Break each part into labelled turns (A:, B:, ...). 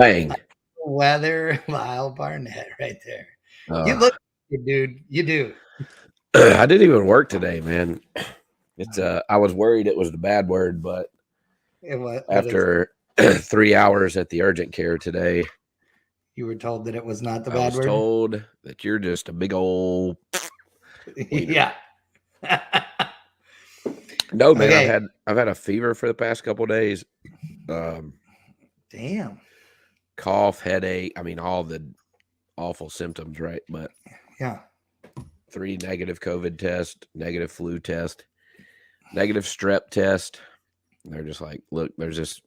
A: Bang.
B: Weather Lyle Barnett right there. You
A: Uh,
B: look good, dude. You do.
A: I didn't even work today, man. It's I was worried it was the bad word, but
B: What is it?
A: after 3 hours at the urgent care today,
B: You were told that it was not the
A: I
B: bad
A: was
B: word?
A: told that you're just a big old wiener.
B: Yeah.
A: No, man,
B: Okay.
A: I've had a fever for the past couple of days. Um,
B: Damn.
A: cough, headache. I mean, all the awful symptoms, right? But
B: Yeah.
A: 3 negative COVID test, negative flu test, negative strep test. They're just like, look, there's this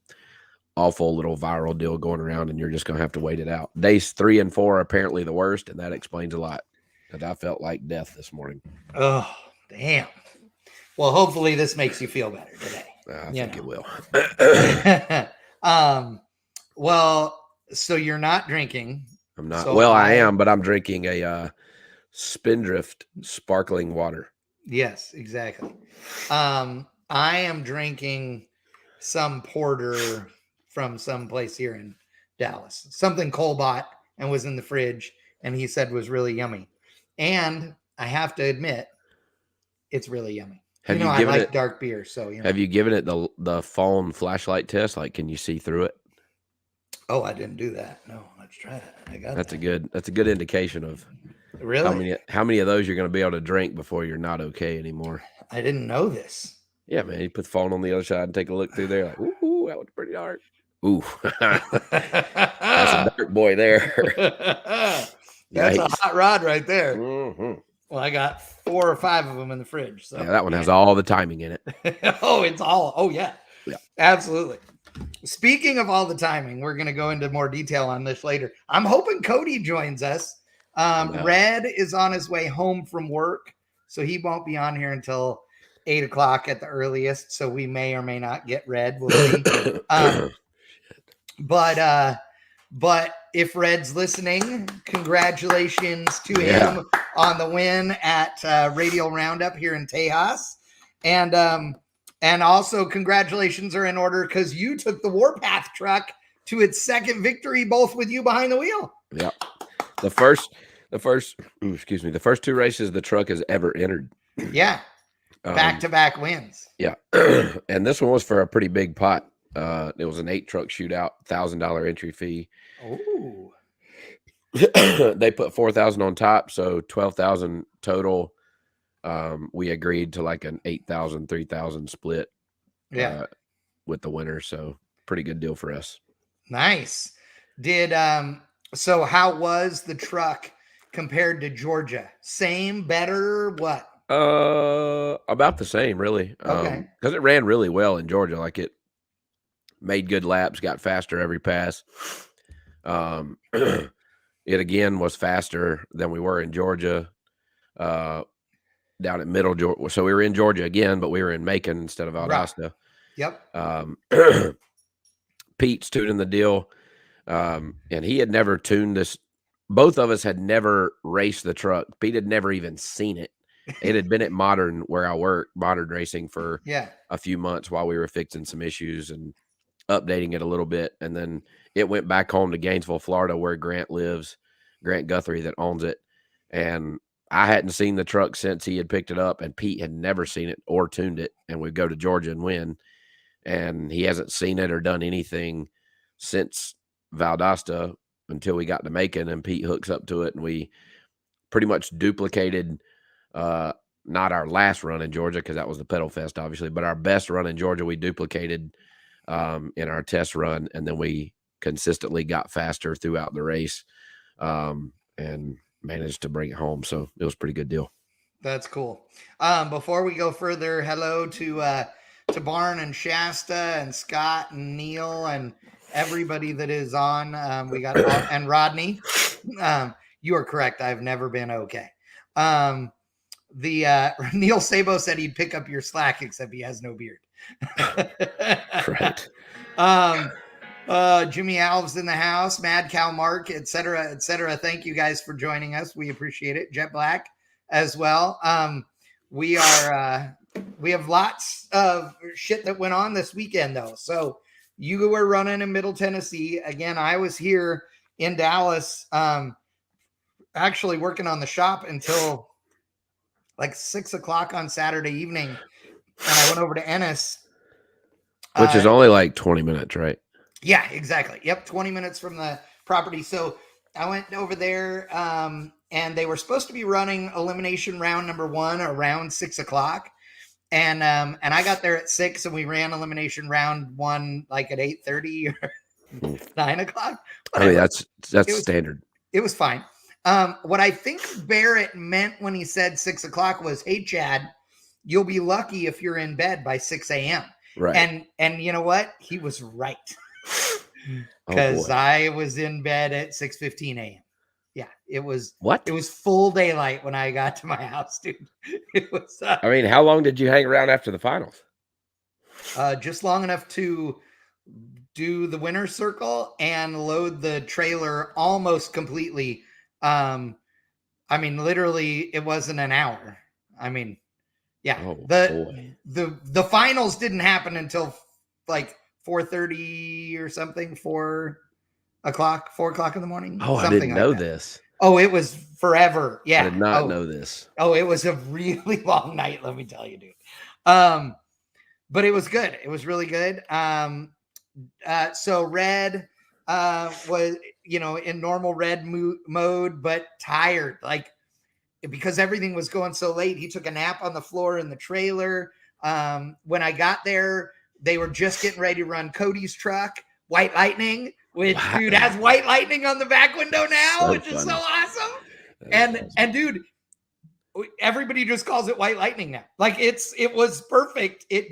A: awful little viral deal going around, and you're just going to have to wait it out. Days 3 and 4 are apparently the worst, and that explains a lot. Because I felt like death this morning.
B: Oh, damn. Well, hopefully this makes you feel better today.
A: I think it will.
B: Well, so you're not drinking.
A: I'm not.
B: So
A: Well, I am, but I'm drinking a Spindrift sparkling water.
B: Yes, exactly. I am drinking some porter from some place here in Dallas. Something Cole bought and was in the fridge, and he said was really yummy. And I have to admit, it's really yummy.
A: Have you
B: I
A: given
B: like
A: it
B: dark beer, so
A: Have you given it the phone flashlight test? Like, can you see through it?
B: Oh, I didn't do that. No, let's try that. I got
A: That's a good indication of
B: really
A: how many of those you're going to be able to drink before you're not okay anymore.
B: I didn't know this.
A: Yeah, man. You put the phone on the other side and take a look through there. Like, ooh, that looks pretty dark. Ooh, that's a dark boy there.
B: That's a hot rod right there.
A: Mm-hmm.
B: Well, I got 4 or 5 of them in the fridge. So
A: yeah, that one has all the timing in it.
B: it's all. Oh yeah,
A: Yeah,
B: absolutely. Speaking of all the timing, we're going to go into more detail on this later. I'm hoping Cody joins us. Red is on his way home from work, so he won't be on here until 8 o'clock at the earliest. So we may or may not get Red. We'll see. But if Red's listening, congratulations to him on the win at Radial Roundup here in Tejas. And also congratulations are in order because you took the Warpath truck to its second victory, both with you behind the wheel.
A: Yeah. The first 2 races the truck has ever entered.
B: Yeah. Back-to-back wins.
A: Yeah. And this one was for a pretty big pot. It was an 8-truck shootout, $1,000 entry fee.
B: Oh.
A: They put $4,000 on top, so $12,000 total. We agreed to like an $8,000, $3,000 split.
B: Yeah.
A: With the winner, so pretty good deal for us.
B: Nice. So how was the truck compared to Georgia? Same, better, what?
A: About the same, really.
B: Okay.
A: Because it ran really well in Georgia. Like, it made good laps, got faster every pass. It again was faster than we were in Georgia. Down at Middle Georgia. So we were in Georgia again, but we were in Macon instead of Valdosta.
B: Right.
A: Yep. Pete's tuning the deal. And he had never tuned this. Both of us had never raced the truck. Pete had never even seen it. It had been at Modern where I worked, Modern Racing, for a few months while we were fixing some issues and updating it a little bit. And then it went back home to Gainesville, Florida, where Grant lives, Grant Guthrie that owns it. And I hadn't seen the truck since he had picked it up, and Pete had never seen it or tuned it. And we'd go to Georgia and win. And he hasn't seen it or done anything since Valdosta until we got to Macon, and Pete hooks up to it, and we pretty much duplicated not our last run in Georgia, because that was the Pedal Fest, obviously, but our best run in Georgia we duplicated in our test run, and then we consistently got faster throughout the race and managed to bring it home. So it was a pretty good deal.
B: That's cool. Before we go further, hello to Barn and Shasta and Scott and Neil and everybody that is on. We got and Rodney. You are correct. I've never been okay. Neil Sabo said he'd pick up your slack, except he has no beard.
A: Right.
B: Jimmy Alves in the house, Mad Cow Mark, etc., etc. Thank you guys for joining us. We appreciate it. Jet Black as well. We have lots of shit that went on this weekend though. So You were running in Middle Tennessee. Again, I was here in Dallas, actually working on the shop until like 6 o'clock on Saturday evening. And I went over to Ennis.
A: Which is only like 20 minutes, right?
B: Yeah, exactly. Yep. 20 minutes from the property. So I went over there, and they were supposed to be running elimination round number 1 around 6 o'clock. And I got there at 6, and we ran elimination round 1 like at 8:30 or 9 o'clock.
A: Whatever. I mean, that's standard.
B: It was fine. What I think Barrett meant when he said 6 o'clock was, hey, Chad, you'll be lucky if you're in bed by 6 a.m.
A: Right.
B: And you know what? He was right. Because I was in bed at 6:15 a.m. Yeah, it was
A: what?
B: It was full daylight when I got to my house, dude. It was.
A: I mean, how long did you hang around after the finals?
B: Just long enough to do the winner's circle and load the trailer almost completely. I mean, literally, it wasn't an hour. I mean, yeah. The finals didn't happen until like 4:30 or something, 4 o'clock in the morning.
A: Oh, I didn't know this.
B: Oh, it was forever. Yeah.
A: I did not know this.
B: Oh, it was a really long night, let me tell you, dude. But it was good. It was really good. So Red was, in normal Red mode, but tired, like, because everything was going so late. He took a nap on the floor in the trailer. When I got there, they were just getting ready to run Cody's truck, White Lightning, which dude has White Lightning on the back window now, which is so awesome. And dude, everybody just calls it White Lightning now. Like it was perfect. It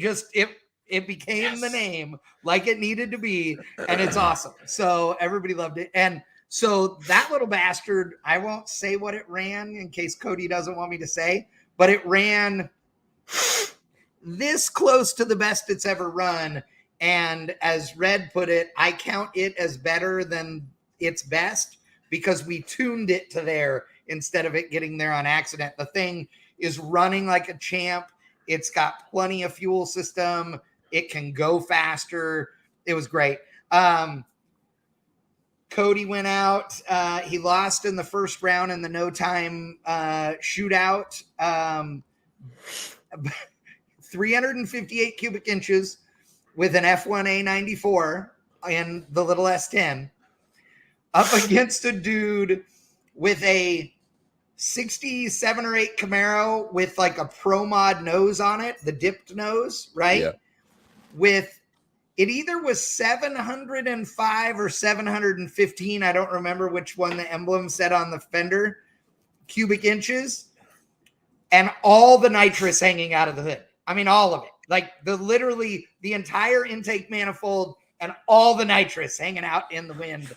B: became the name like it needed to be, and it's awesome. So everybody loved it. And so that little bastard, I won't say what it ran in case Cody doesn't want me to say, but it ran this close to the best it's ever run. And as Red put it, I count it as better than its best because we tuned it to there instead of it getting there on accident. The thing is running like a champ. It's got plenty of fuel system. It can go faster. It was great. Cody went out. He lost in the first round in the no time shootout. 358 cubic inches with an F1A94 in the little S10 up against a dude with a 67 or 8 Camaro with like a Pro Mod nose on it, the dipped nose, right?
A: Yeah.
B: With it either was 705 or 715. I don't remember which one the emblem said on the fender, cubic inches, and all the nitrous hanging out of the hood. I mean, all of it. Like literally the entire intake manifold and all the nitrous hanging out in the wind.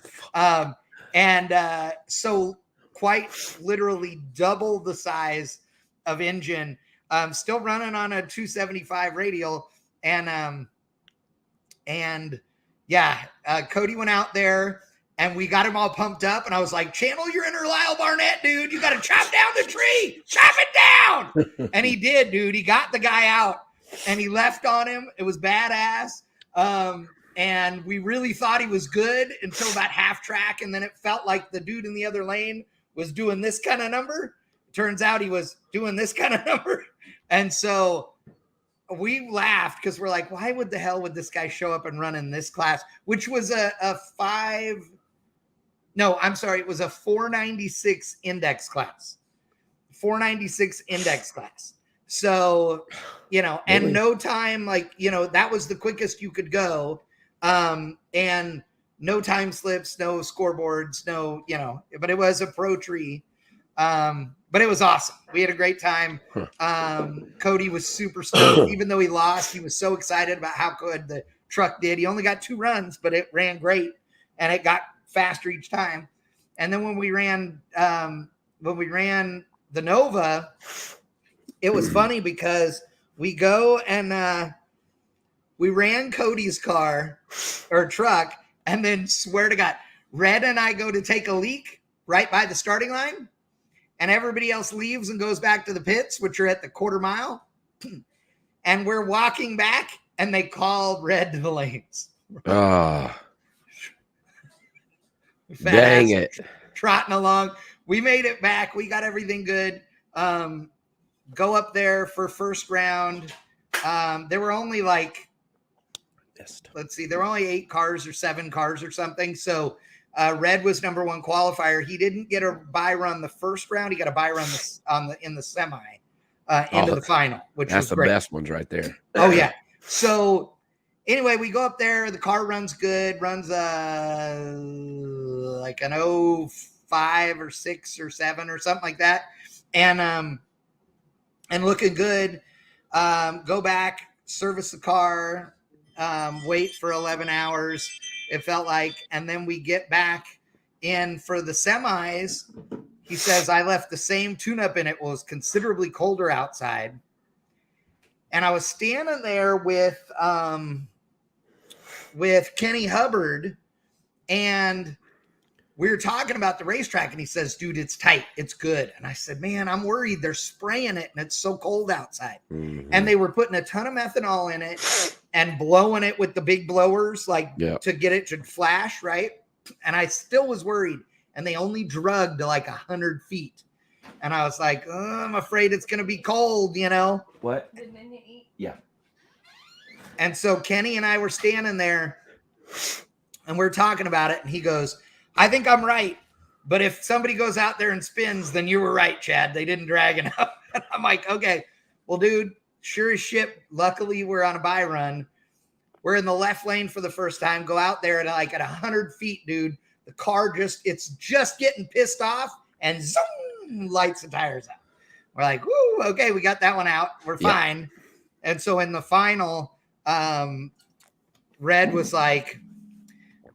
B: So quite literally double the size of engine, still running on a 275 radial. And Cody went out there and we got him all pumped up. And I was like, channel your inner Lyle Barnett, dude. You got to chop down the tree. Chop it down. And he did, dude. He got the guy out and he left on him. It was badass. And we really thought he was good until about half track. And then it felt like the dude in the other lane was doing this kind of number. Turns out he was doing this kind of number. And so we laughed because we're like, why would the hell would this guy show up and run in this class? Which was it was a 496 index class. 496 index class. So, and no time, that was the quickest you could go. And no time slips, no scoreboards, but it was a pro tree. But it was awesome. We had a great time. Cody was super stoked. Even though he lost, he was so excited about how good the truck did. He only got 2 runs, but it ran great and it got faster each time. And then when we ran the Nova, it was funny because we go and we ran Cody's car or truck, and then swear to God, Red and I go to take a leak right by the starting line, and everybody else leaves and goes back to the pits, which are at the quarter mile. And we're walking back, and they call Red to the lanes.
A: Oh, dang it.
B: Trotting along. We made it back. We got everything good. Go up there for first round. There were only like, let's see, there were only 8 cars or 7 cars or something. So Red was number 1 qualifier. He didn't get a bye run the first round. He got a bye run in the semi into the final, which was great.
A: That's the best ones right there.
B: Oh, yeah. So anyway, we go up there. The car runs good, runs like an 05 or 6 or 7 or something like that. And looking good. Go back, service the car, wait for 11 hours, it felt like. And then we get back in for the semis. He says, I left the same tune-up in it. Was considerably colder outside. And I was standing there with Kenny Hubbard, and we were talking about the racetrack, and he says, dude, it's tight. It's good. And I said, man, I'm worried. They're spraying it, and it's so cold outside. Mm-hmm. And they were putting a ton of methanol in it and blowing it with the big blowers, like to get it to flash, right? And I still was worried. And they only drugged to like 100 feet. And I was like, I'm afraid it's going to be cold, you know?
A: What?
C: Did Mindy eat?
A: Yeah.
B: And so Kenny and I were standing there, and we're talking about it. And he goes, I think I'm right. But if somebody goes out there and spins, then you were right, Chad. They didn't drag enough. And I'm like, okay, well, dude, sure as shit. Luckily, we're on a bye run. We're in the left lane for the first time. Go out there at 100 feet, dude. The car it's just getting pissed off, and zoom, lights the tires out. We're like, woo, okay, we got that one out. We're fine. And so in the final, Red was like,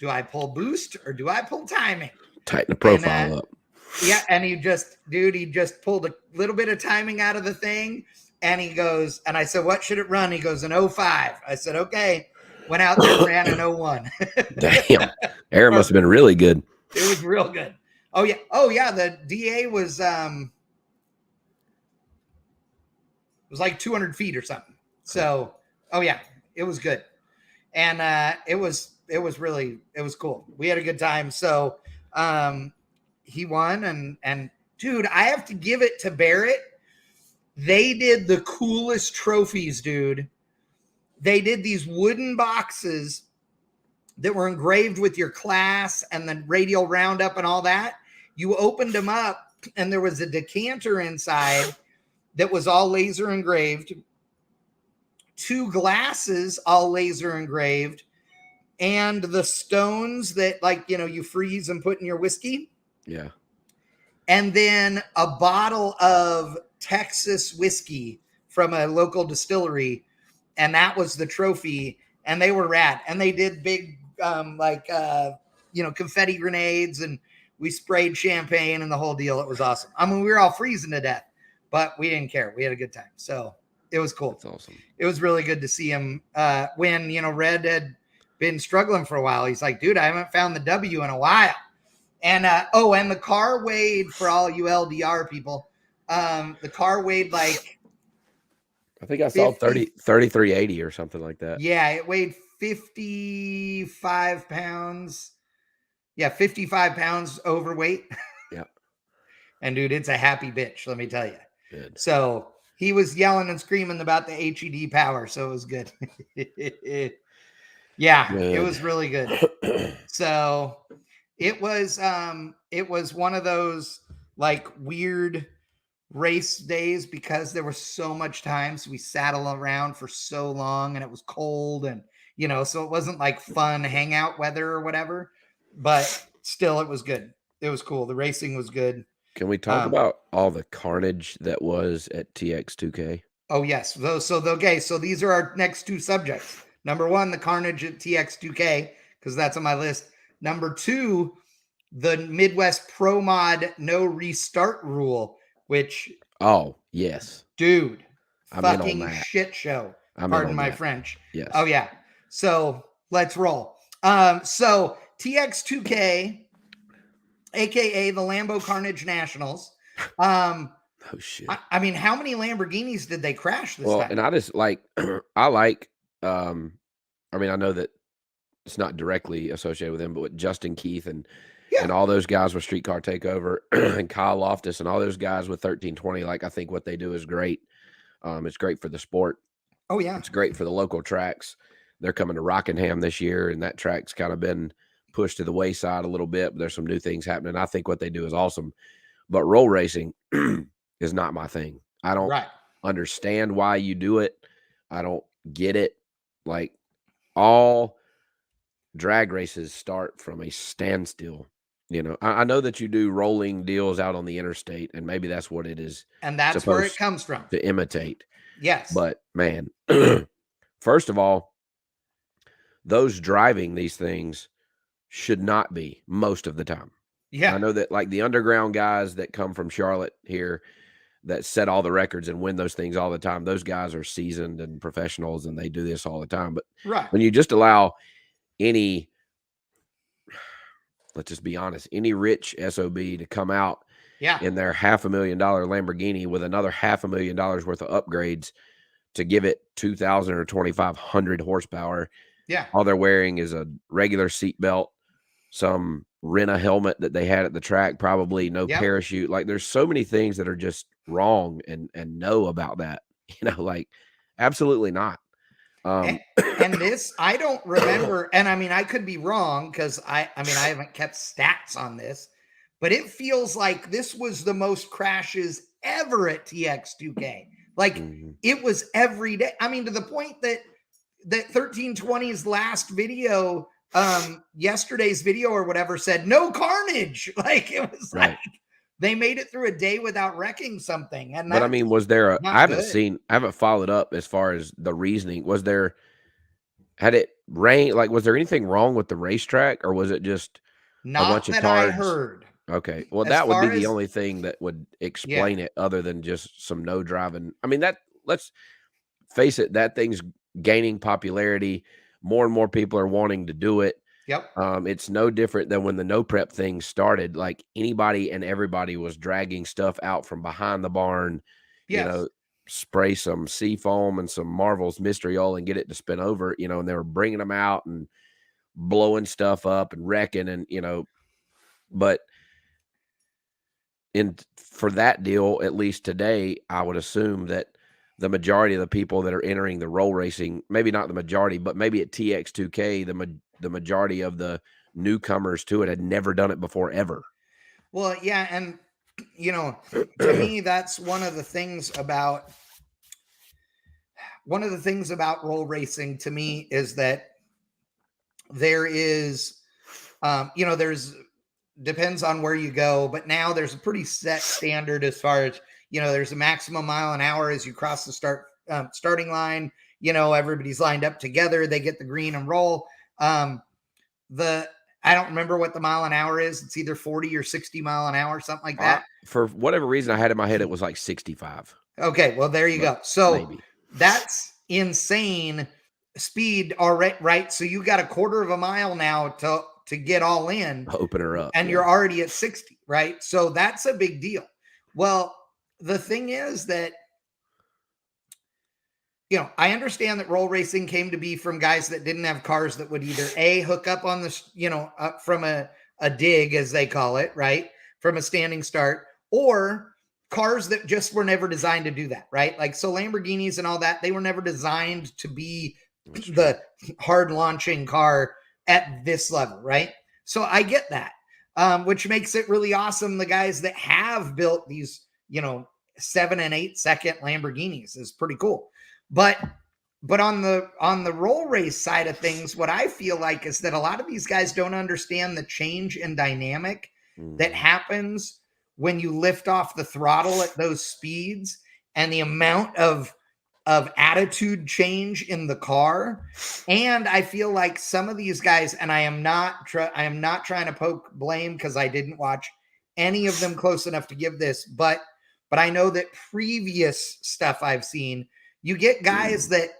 B: do I pull boost or do I pull timing?
A: Tighten the profile up.
B: Yeah, and he just pulled a little bit of timing out of the thing, and he goes, and I said, what should it run? He goes, an 05. I said, okay. Went out there and ran an 01.
A: Damn. Air must have been really good.
B: It was real good. Oh, yeah. Oh, yeah. The DA was like 200 feet or something. So, oh, yeah. It was good. And it was cool. We had a good time. So he won. And dude, I have to give it to Barrett. They did the coolest trophies, dude. They did these wooden boxes that were engraved with your class and the Radial Roundup and all that. You opened them up, and there was a decanter inside that was all laser engraved, 2 glasses all laser engraved, and the stones that, like, you know, you freeze and put in your whiskey.
A: Yeah.
B: And then a bottle of Texas whiskey from a local distillery. And that was the trophy. And they were rad. And they did big, confetti grenades. And we sprayed champagne and the whole deal. It was awesome. I mean, we were all freezing to death, but we didn't care. We had a good time. So it was cool.
A: That's awesome. It
B: was really good to see him win. You know, Red had been struggling for a while. He's like, dude, I haven't found the W in a while. And, and the car weighed, for all you LDR people, the car weighed like,
A: I think I saw 3380 or something like that.
B: Yeah, it weighed 55 pounds. Yeah, 55 pounds overweight.
A: Yeah. And
B: dude, it's a happy bitch, let me tell you.
A: Good.
B: So he was yelling and screaming about the HED power, so it was good. Yeah, good. It was really good. So it was one of those like weird race days because there was so much time. So we sat around for so long and it was cold, and, you know, so it wasn't like fun hangout weather or whatever, but still it was good. It was cool. The racing was good.
A: Can we talk about all the carnage that was at TX2K?
B: Oh, yes. So these are our next 2 subjects. Number 1, the carnage at TX2K, because that's on my list. Number 2, the Midwest Pro Mod no restart rule, which,
A: oh, yes,
B: dude, fucking shit show. Pardon my French.
A: Yes.
B: Oh, yeah. So let's roll. So TX2K, aka the Lambo Carnage Nationals.
A: Oh shit.
B: I mean, how many Lamborghinis did they crash this time?
A: And I just like, I know that it's not directly associated with him, but with Justin Keith and
B: Yeah.
A: all those guys with Streetcar Takeover and Kyle Loftus and all those guys with 1320. Like, I think what they do is great. It's great for the sport.
B: Oh yeah.
A: It's great for the local tracks. They're coming to Rockingham this year, and that track's kind of been pushed to the wayside a little bit, but there's some new things happening. I think what they do is awesome. But roll racing is not my thing. I don't understand why you do it. I don't get it. Like, all drag races start from a standstill. You know, I know that you do rolling deals out on the interstate, and maybe that's what it is.
B: And that's where it comes from.
A: To imitate.
B: Yes.
A: But, man, first of all, those driving these things should not be most of the time.
B: Yeah.
A: I know that, like, the underground guys that come from Charlotte here that set all the records and win those things all the time, those guys are seasoned and professionals, and they do this all the time. But when you just allow any, let's just be honest, any rich SOB to come out in their $500,000 Lamborghini with another $500,000 worth of upgrades to give it 2,000 or 2,500 horsepower.
B: Yeah.
A: All they're wearing is a regular seatbelt, some rent a helmet that they had at the track, probably no parachute. Like, there's so many things that are just wrong and know about that, you know, like, absolutely not.
B: And this, I don't remember, and I mean, I could be wrong because I haven't kept stats on this, but it feels like this was the most crashes ever at TX2K. Like, it was every day. I mean, to the point that 1320's last video, yesterday's video or whatever, said no carnage. Like, it was like they made it through a day without wrecking something. And
A: but I mean, was there I haven't followed up as far as the reasoning. Had it rained? Like, was there anything wrong with the racetrack, or was it just
B: not
A: a bunch of
B: that
A: tards?
B: I heard?
A: Okay. Well, that would be the only thing that would explain it, other than just some no driving. I mean, let's face it, that thing's gaining popularity. More and more people are wanting to do it.
B: Yep.
A: It's no different than when the no prep thing started. Like, anybody and everybody was dragging stuff out from behind the barn, you know, spray some sea foam and some Marvel's mystery oil and get it to spin over, you know, and they were bringing them out and blowing stuff up and wrecking, and, you know, but for that deal, at least today, I would assume that the majority of the people that are entering the roll racing, maybe not the majority, but maybe at TX2K, the majority of the newcomers to it had never done it before, ever.
B: Well, yeah. And, you know, to me, that's one of the things about roll racing to me is that there is, you know, depends on where you go, but now there's a pretty set standard as far as, you know, there's a maximum mile an hour as you cross the starting line. You know, everybody's lined up together. They get the green and roll. I don't remember what the mile an hour is. It's either 40 or 60 mile an hour, something like that.
A: For whatever reason I had in my head, it was like 65.
B: Okay. Well, there you go. So that's insane speed already, right? So you got a quarter of a mile now to get all in.
A: Open her up.
B: And you're already at 60, right? So that's a big deal. Well, the thing is that, you know, I understand that roll racing came to be from guys that didn't have cars that would either hook up on the, you know, up from a dig, as they call it, right? From a standing start, or cars that just were never designed to do that, right? Like, so Lamborghinis and all that, they were never designed to be the hard launching car at this level, right? So I get that, which makes it really awesome. The guys that have built these, you know, 7 and 8 second Lamborghinis is pretty cool. But on the roll race side of things, what I feel like is that a lot of these guys don't understand the change in dynamic that happens when you lift off the throttle at those speeds, and the amount of attitude change in the car. And I feel like some of these guys, and I am not trying to poke blame, because I didn't watch any of them close enough to give this, but I know that previous stuff I've seen, you get guys that,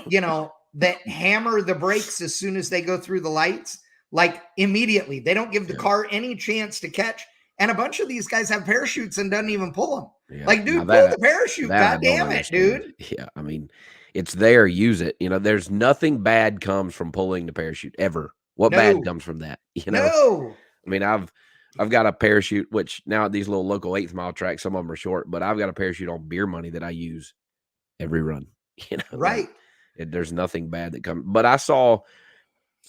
B: you know, that hammer the brakes as soon as they go through the lights, like immediately. They don't give the car any chance to catch. And a bunch of these guys have parachutes and doesn't even pull them. Yeah. Like, dude, pull the parachute. God damn it, dude.
A: Yeah. I mean, it's there. Use it. You know, there's nothing bad comes from pulling the parachute ever. What bad
B: No.
A: comes from that? You know,
B: No.
A: I mean, I've got a parachute, which now at these little local 8th mile tracks, some of them are short, but I've got a parachute on beer money that I use every run. You know,
B: Right.
A: there's nothing bad that comes. But I saw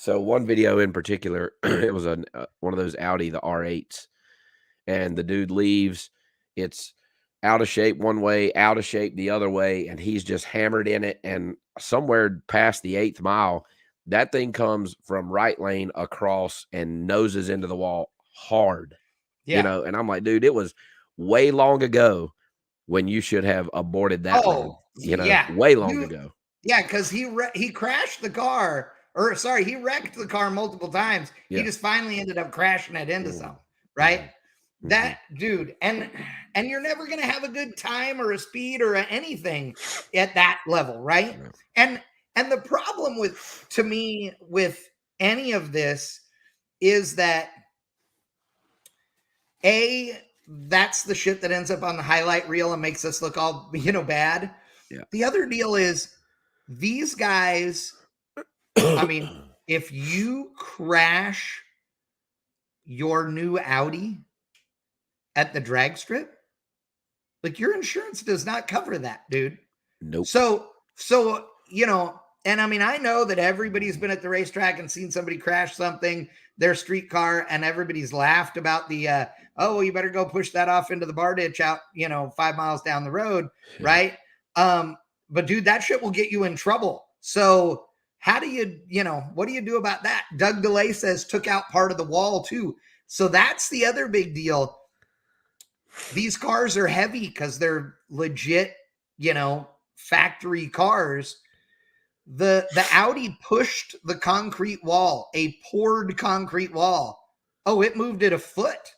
A: one video in particular. It was one of those Audi, the R8s, and the dude leaves. It's out of shape one way, out of shape the other way, and he's just hammered in it. And somewhere past the 8th mile, that thing comes from right lane across and noses into the wall hard.
B: Yeah.
A: You know, and I'm like, dude, it was way long ago when you should have aborted that run. You know,
B: yeah.
A: way long ago.
B: Yeah, because he crashed the car, or sorry, he wrecked the car multiple times.
A: Yeah.
B: He just finally ended up crashing it into something, right?
A: Mm-hmm.
B: That dude, and you're never gonna have a good time or a speed or anything at that level, right?
A: Yeah.
B: And the problem to me with any of this is that that's the shit that ends up on the highlight reel and makes us look all bad.
A: Yeah.
B: The other deal is these guys, I mean, if you crash your new Audi at the drag strip, like your insurance does not cover that, dude.
A: Nope.
B: So, and I mean, I know that everybody's been at the racetrack and seen somebody crash something, their street car, and everybody's laughed about the, oh, well, you better go push that off into the bar ditch out, 5 miles down the road. Yeah. Right. But dude, that shit will get you in trouble. So how do you, what do you do about that? Doug DeLay says took out part of the wall too. So that's the other big deal. These cars are heavy because they're legit, factory cars. The Audi pushed the concrete wall, a poured concrete wall. Oh, it moved it a foot.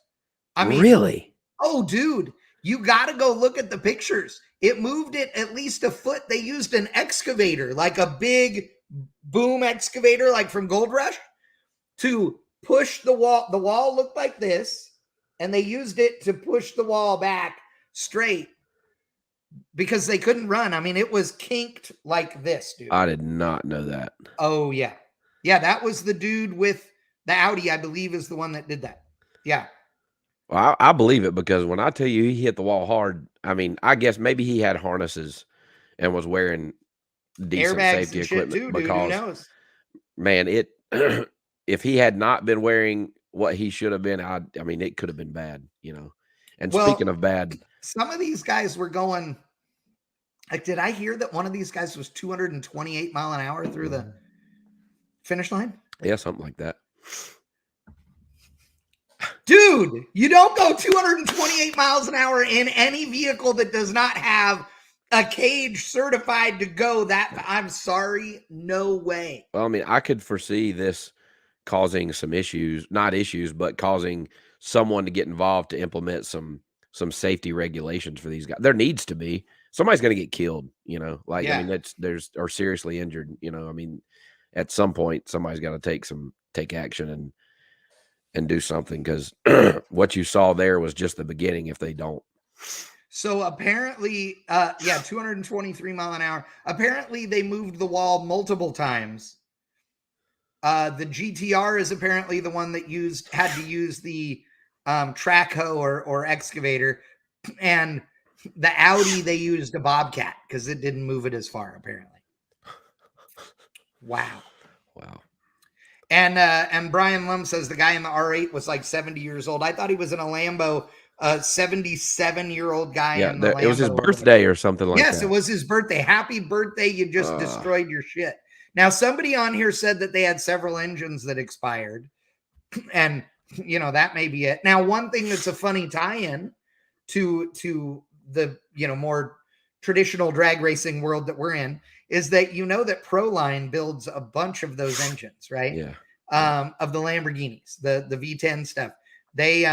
B: I mean,
A: really?
B: Oh, dude, you got to go look at the pictures. It moved it at least a foot. They used an excavator, like a big boom excavator, like from Gold Rush, to push the wall. The wall looked like this, and they used it to push the wall back straight because they couldn't run. I mean, it was kinked like this, dude.
A: I did not know that.
B: Oh, yeah. Yeah, that was the dude with the Audi, I believe, is the one that did that. Yeah.
A: Well, I believe it because when I tell you he hit the wall hard, I mean, I guess maybe he had harnesses and was wearing decent
B: airbags
A: safety
B: and
A: equipment
B: shit too,
A: because,
B: dude, who knows?
A: Man, if he had not been wearing what he should have been, I mean, it could have been bad, And speaking of bad,
B: some of these guys were going. Like, did I hear that one of these guys was 228 mile an hour through the finish line?
A: Yeah, something like that.
B: Dude, you don't go 228 miles an hour in any vehicle that does not have a cage certified to go that. I'm sorry, no way.
A: Well, I mean, I could foresee this causing some issues, not issues, but causing someone to get involved to implement some safety regulations for these guys. There needs to be. Somebody's going to get killed, I mean, or seriously injured, I mean, at some point somebody's got to take action and do something because what you saw there was just the beginning if they don't.
B: So apparently, 223 mile an hour. Apparently they moved the wall multiple times. The GTR is apparently the one that had to use the track hoe or excavator, and the Audi, they used a Bobcat because it didn't move it as far, apparently. Wow. And Brian Lum says the guy in the R8 was like 70 years old. I thought he was in a Lambo, a 77-year-old guy in the Lambo.
A: It was his birthday or something like that.
B: Yes, it was his birthday. Happy birthday. You just destroyed your shit. Now, somebody on here said that they had several engines that expired. And, that may be it. Now, one thing that's a funny tie-in to the more traditional drag racing world that we're in is that that Proline builds a bunch of those engines, right?
A: Yeah.
B: Of the Lamborghinis, the V10 stuff. They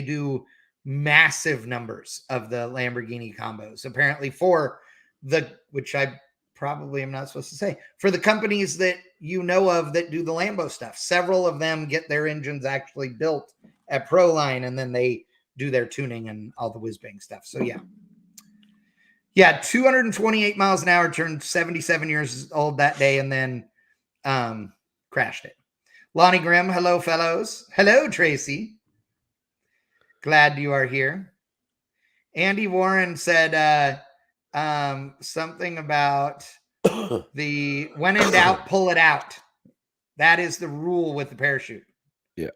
B: do massive numbers of the Lamborghini combos, apparently for which I probably am not supposed to say, for the companies that of that do the Lambo stuff. Several of them get their engines actually built at Proline, and then they do their tuning and all the whiz-bang stuff. So yeah, 228 miles an hour, turned 77 years old that day. And then crashed it. Lonnie Grimm, hello, fellows. Hello, Tracy. Glad you are here. Andy Warren said something about the when in doubt, pull it out. That is the rule with the parachute.
A: Yeah.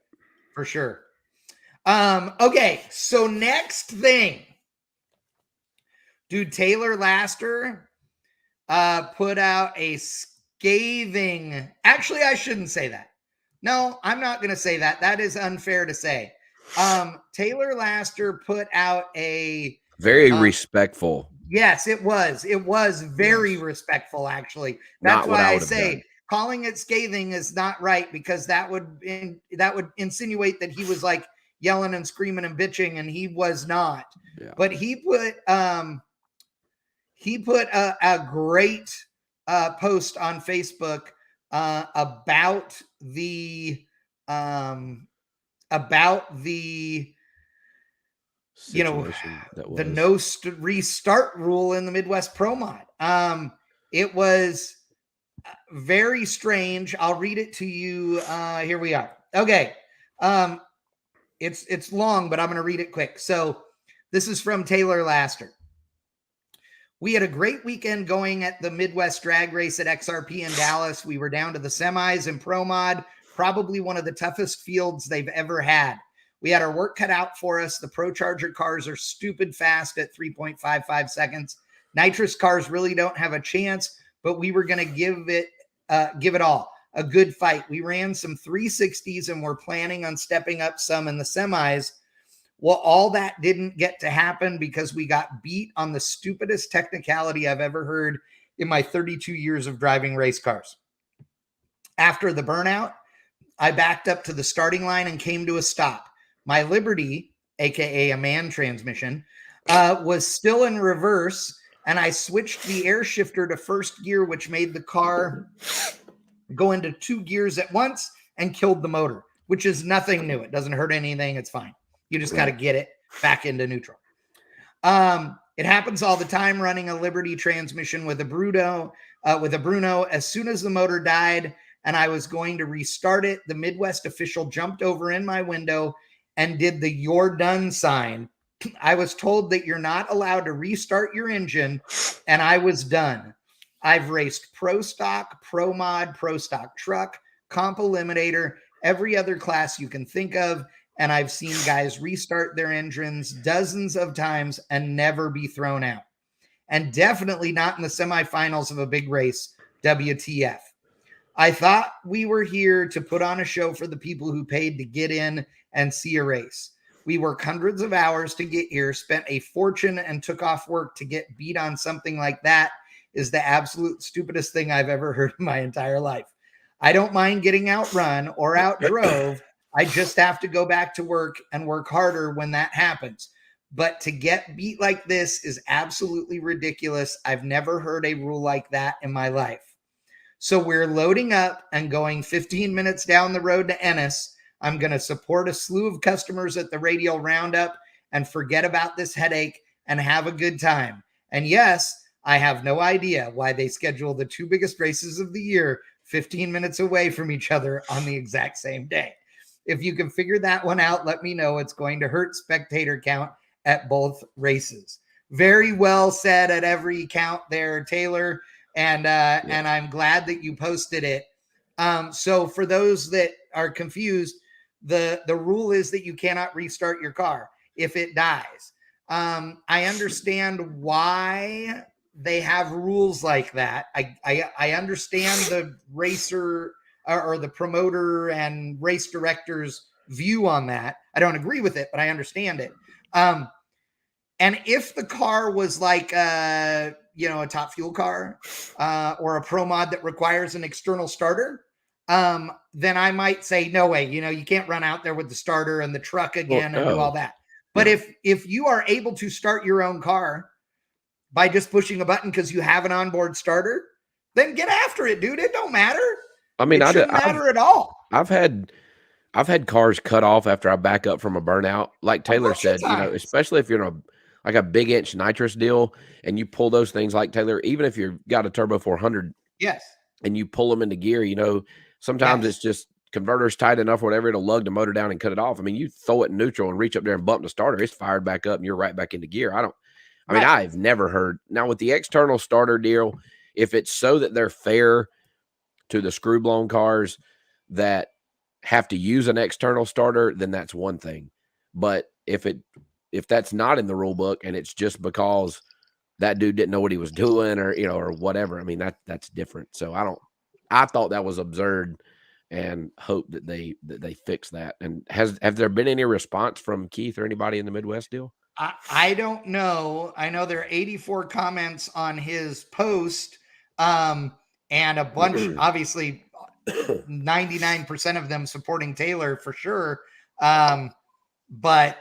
B: For sure. Okay, so next thing. Dude, Taylor Laster put out a scathing... Actually, I shouldn't say that. No, I'm not going to say that. That is unfair to say. Taylor Laster put out a...
A: Very respectful.
B: Yes, it was. It was very respectful, actually.
A: Not
B: That's
A: what
B: why
A: I
B: I
A: would have
B: say
A: done.
B: calling it scathing is not right, because that would insinuate that he was like yelling and screaming and bitching, and he was not.
A: Yeah.
B: But he put a great post on Facebook about the
A: Situation that was.
B: the no restart rule in the Midwest Pro Mod. It was very strange. I'll read it to you. Here we are. Okay. It's long, but I'm going to read it quick. So this is from Taylor Laster. We had a great weekend going at the Midwest Drag Race at XRP in Dallas. We were down to the semis in Pro Mod, probably one of the toughest fields they've ever had. We had our work cut out for us. The Pro Charger cars are stupid fast at 3.55 seconds. Nitrous cars really don't have a chance, but we were going to give it all. A good fight. We ran some 360s and we're planning on stepping up some in the semis. Well, all that didn't get to happen because we got beat on the stupidest technicality I've ever heard in my 32 years of driving race cars. After the burnout, I backed up to the starting line and came to a stop. My Liberty, aka a man transmission, was still in reverse, and I switched the air shifter to first gear, which made the car go into 2 gears at once and killed the motor, which is nothing new. It doesn't hurt anything. It's fine. You just got to get it back into neutral. It happens all the time running a Liberty transmission with a Bruno. As soon as the motor died and I was going to restart it, the Midwest official jumped over in my window and did the "you're done" sign. I was told that you're not allowed to restart your engine, and I was done. I've raced Pro Stock, Pro Mod, Pro Stock Truck, Comp Eliminator, every other class you can think of, and I've seen guys restart their engines dozens of times and never be thrown out. And definitely not in the semifinals of a big race, WTF. I thought we were here to put on a show for the people who paid to get in and see a race. We worked hundreds of hours to get here, spent a fortune, and took off work to get beat on something like that is the absolute stupidest thing I've ever heard in my entire life. I don't mind getting outrun or outdrove. I just have to go back to work and work harder when that happens. But to get beat like this is absolutely ridiculous. I've never heard a rule like that in my life. So we're loading up and going 15 minutes down the road to Ennis. I'm going to support a slew of customers at the Radial Roundup and forget about this headache and have a good time. And yes, I have no idea why they schedule the 2 biggest races of the year 15 minutes away from each other on the exact same day. If you can figure that one out, let me know. It's going to hurt spectator count at both races. Very well said at every count there, Taylor. And I'm glad that you posted it. So for those that are confused, the rule is that you cannot restart your car if it dies. I understand why they have rules like that. I understand the racer or the promoter and race director's view on that. I don't agree with it, but I understand it. And if the car was like a top fuel car or a pro mod that requires an external starter, then I might say, no way, you can't run out there with the starter and the truck again and do all that. But if you are able to start your own car by just pushing a button because you have an onboard starter, then get after it, dude. It don't matter.
A: I mean,
B: it shouldn't matter at all.
A: I've had cars cut off after I back up from a burnout. Like Taylor said, especially if you're in a big inch nitrous deal and you pull those things like Taylor, even if you've got a turbo 400,
B: yes,
A: and you pull them into gear, Sometimes it's just converter's tight enough, whatever, it'll lug the motor down and cut it off. I mean, you throw it in neutral and reach up there and bump the starter, it's fired back up and you're right back into gear. I mean, I've never heard. Now with the external starter deal, if it's so that they're fair to the screw blown cars that have to use an external starter, then that's one thing. But if that's not in the rule book and it's just because that dude didn't know what he was doing or, or whatever, I mean, that's different. So I thought that was absurd and hope that they fix that. And have there been any response from Keith or anybody in the Midwest deal?
B: I don't know. I know there are 84 comments on his post, and a bunch, obviously 99% of them supporting Taylor for sure. But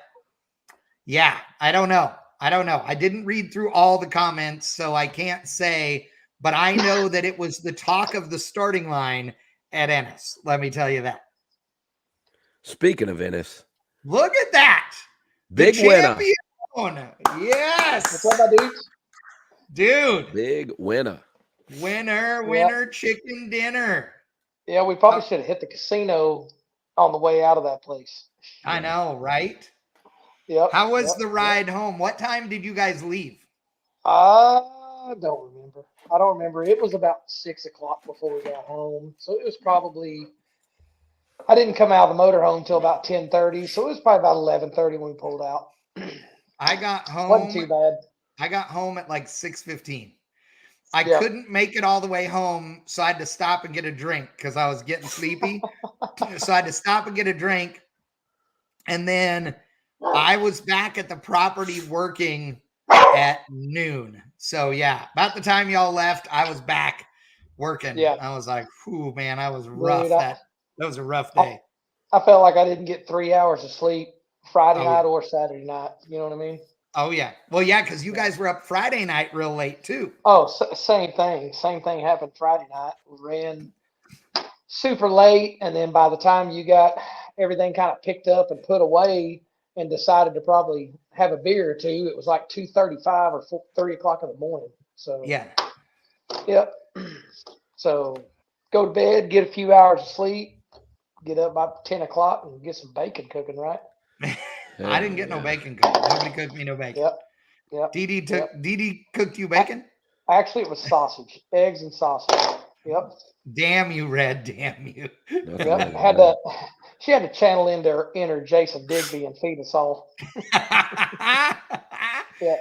B: yeah, I don't know. I didn't read through all the comments, so I can't say, but I know that it was the talk of the starting line at Ennis. Let me tell you that.
A: Speaking of Ennis,
B: look at that.
A: Big winner.
B: Yes.
C: What's up, my dudes?
B: Dude.
A: Big winner.
B: Winner, chicken dinner.
C: Yeah, we probably should have hit the casino on the way out of that place.
B: I know, right?
C: Yep.
B: How was the ride home? What time did you guys leave?
C: I don't remember. It was about 6 o'clock before we got home. So it was probably, I didn't come out of the motorhome until about 10:30. So it was probably about 11:30 when we pulled out.
B: I got home.
C: Wasn't too bad.
B: I got home at like 6:15. I couldn't make it all the way home, so I had to stop and get a drink because I was getting sleepy. So I had to stop and get a drink. And then I was back at the property working at noon. So yeah, about the time y'all left, I was back working.
C: Yeah.
B: I was like, "Whew, man, I was rough."
C: Dude,
B: that was a rough day.
C: I felt like I didn't get 3 hours of sleep Friday night or Saturday night. You know what I mean?
B: Oh yeah. Well, yeah, because you guys were up Friday night real late too.
C: Oh, same thing. Same thing happened Friday night. We ran super late, and then by the time you got everything kind of picked up and put away and decided to probably have a beer or two, it was like 2:35 or 3 o'clock in the morning. So
B: yeah.
C: Yep. So go to bed, get a few hours of sleep, get up by 10 o'clock and get some bacon cooking, right?
B: I didn't get no bacon cooked. Nobody cooked me no bacon.
C: Yep.
B: Dee cooked you bacon?
C: Actually, it was sausage, eggs and sausage. Yep.
B: Damn you, Red. Damn you.
C: Yep. She had to channel into inner Jason Digby and feed us all.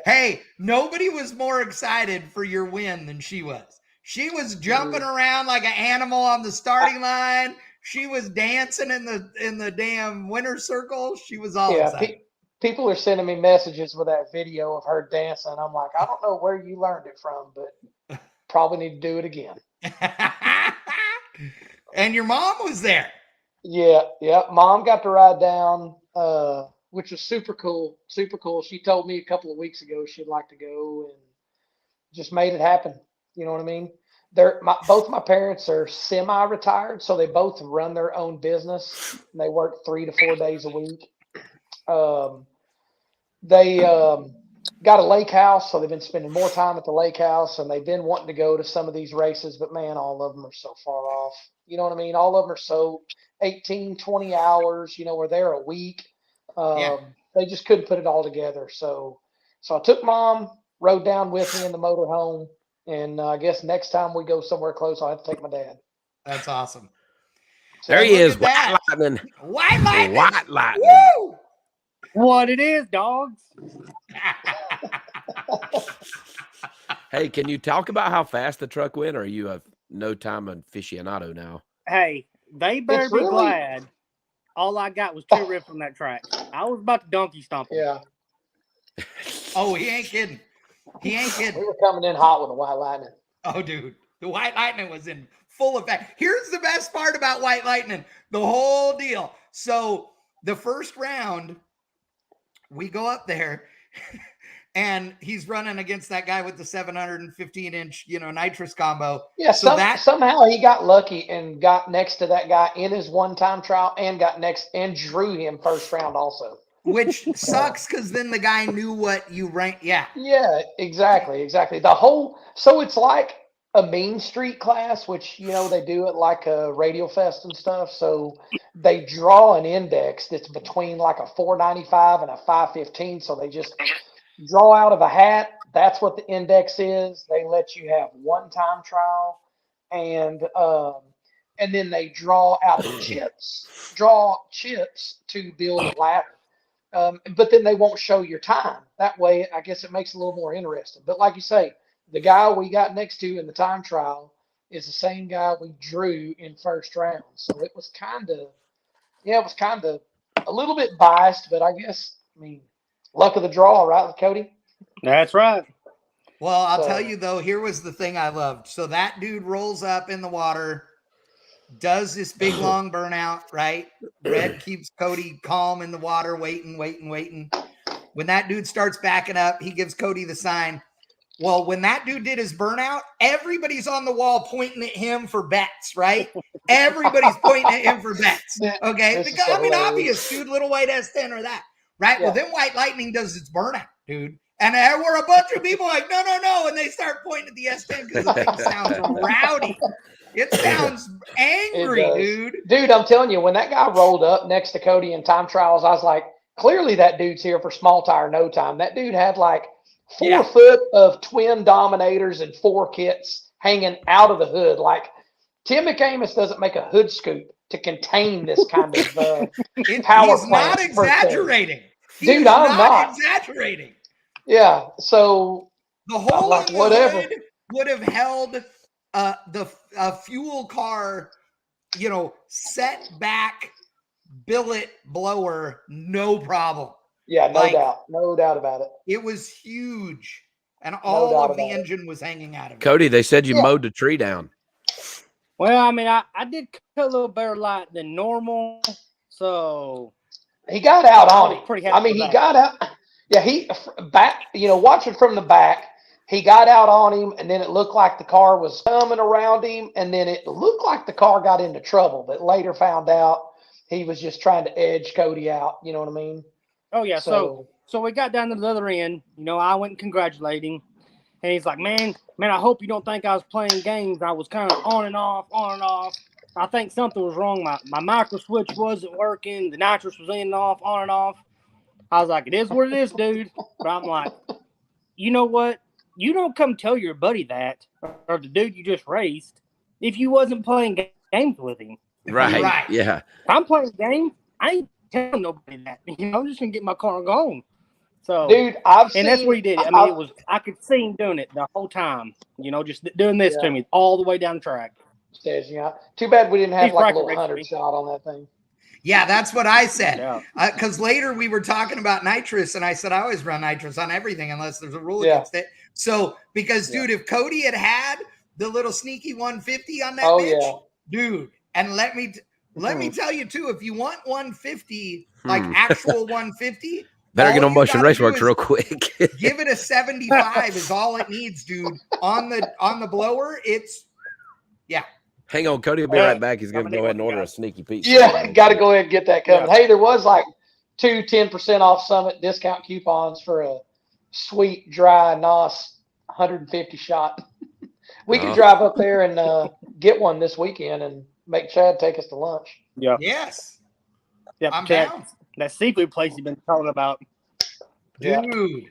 B: Hey, nobody was more excited for your win than she was. She was jumping around like an animal on the starting line. She was dancing in the damn winner's circle. She was all excited.
C: People are sending me messages with that video of her dancing. I'm like, I don't know where you learned it from, but probably need to do it again.
B: And your mom was there.
C: Yeah. Mom got to ride down, which was super cool. Super cool. She told me a couple of weeks ago she'd like to go and just made it happen. You know what I mean? Both my parents are semi-retired, so they both run their own business. And they work 3 to 4 days a week. They got a lake house, so they've been spending more time at the lake house, and they've been wanting to go to some of these races, but man, all of them are so far off. You know what I mean? All of them are so 18, 20 hours, we're there a week. They just couldn't put it all together. So I took Mom, rode down with me in the motorhome. And I guess next time we go somewhere close, I'll have to take my dad.
B: That's awesome.
A: So there he is. White lightning.
B: White lightning.
D: Woo! What it is, dogs.
A: Hey, can you talk about how fast the truck went, or are you a no-time aficionado now?
D: Hey, they better be glad all I got was 2 rips on that track. I was about to donkey stomp him.
C: Yeah.
B: Oh, he ain't kidding. He ain't kidding.
C: We were coming in hot with the White Lightning.
B: Oh, dude. The White Lightning was in full effect. Here's the best part about White Lightning. The whole deal. So the first round, we go up there, and he's running against that guy with the 715-inch, nitrous combo.
C: Yeah, so somehow he got lucky and got next to that guy in his one-time trial and got next and drew him first round also.
B: Which sucks because then the guy knew what you ranked. Yeah.
C: Yeah, exactly. So it's like a Mean Street class, which, you know, they do it like a Radial Fest and stuff. So they draw an index that's between like a 495 and a 515. So they just draw out of a hat. That's what the index is. They let you have one time trial, and then they draw out of chips to build a ladder. But then they won't show your time. That way, I guess it makes it a little more interesting. But like you say, the guy we got next to in the time trial is the same guy we drew in first round. So it was kind of a little bit biased, but I guess, I mean, luck of the draw, right, Cody?
D: That's right.
B: Well, I'll tell you though, here was the thing I loved. So that dude rolls up in the water, does this big long burnout, right? Red keeps Cody calm in the water, waiting. When that dude starts backing up, he gives Cody the sign. Well, when that dude did his burnout, everybody's on the wall pointing at him for bets, right? Everybody's pointing at him for bets. Okay. Because, I mean, obvious, dude, little white S10 or that, right? Yeah. Well, then White Lightning does its burnout, dude. And there were a bunch of people like, no. And they start pointing at the S10 because the thing sounds rowdy. It sounds angry, dude.
C: Dude, I'm telling you, when that guy rolled up next to Cody in time trials, I was like, clearly that dude's here for small tire no time. That dude had like 4 foot of twin dominators and 4 kits hanging out of the hood. Like, Tim McAmis doesn't make a hood scoop to contain this kind of power
B: He's not exaggerating.
C: Dude, I'm not
B: exaggerating.
C: Yeah, so
B: the whole like, whatever would have held the fuel car, you know, set back billet blower, no problem.
C: Yeah, no doubt about it.
B: It was huge, and all of the engine was hanging out of it.
A: Cody, they said you mowed the tree down.
D: Well, I mean, I did cut a little better light than normal, so
C: he got out on him. I mean, he got out. Yeah, he back. You know, watching from the back, he got out on him, and then it looked like the car was coming around him, and then it looked like the car got into trouble. But later found out he was just trying to edge Cody out. You know what I mean?
D: Oh yeah. So we got down to the other end. You know, I went and congratulated him, and he's like, "Man, I hope you don't think I was playing games. I was kind of on and off. I think something was wrong. My micro switch wasn't working. The nitrous was in and off, on and off." I was like, "It is what it is, dude." But I'm like, you know what? You don't come tell your buddy that, or the dude you just raced, if you wasn't playing games with him.
A: Right. Yeah.
D: If I'm playing games, I ain't telling nobody that. You know, I'm just gonna get my car and go home. So,
C: dude,
D: that's what he did. I mean, I could see him doing it the whole time. You know, just doing this to me all the way down the track.
C: Yeah. Too bad we didn't have like a little 100 shot on that thing.
B: Yeah, that's what I said. Because later we were talking about nitrous, and I said I always run nitrous on everything unless there's a rule against it. So, because, dude, if Cody had the little sneaky 150 on that bitch, dude, and let me tell you, too, if you want 150, like actual 150,
A: better get on Motion Raceworks real quick.
B: Give it a 75 is all it needs, dude. On the blower, it's,
A: Hang on, Cody will be right back. He's going to go ahead and order a Sneaky Pete.
C: Yeah, got to go ahead and get that coming. Yeah. Hey, there was like 2 10% off Summit discount coupons for a sweet, dry, NOS 150 shot. We could drive up there and get one this weekend and make Chad take us to lunch.
D: Yeah.
B: Yes.
D: Yeah, I'm down. That seafood place you've been talking about.
B: Dude,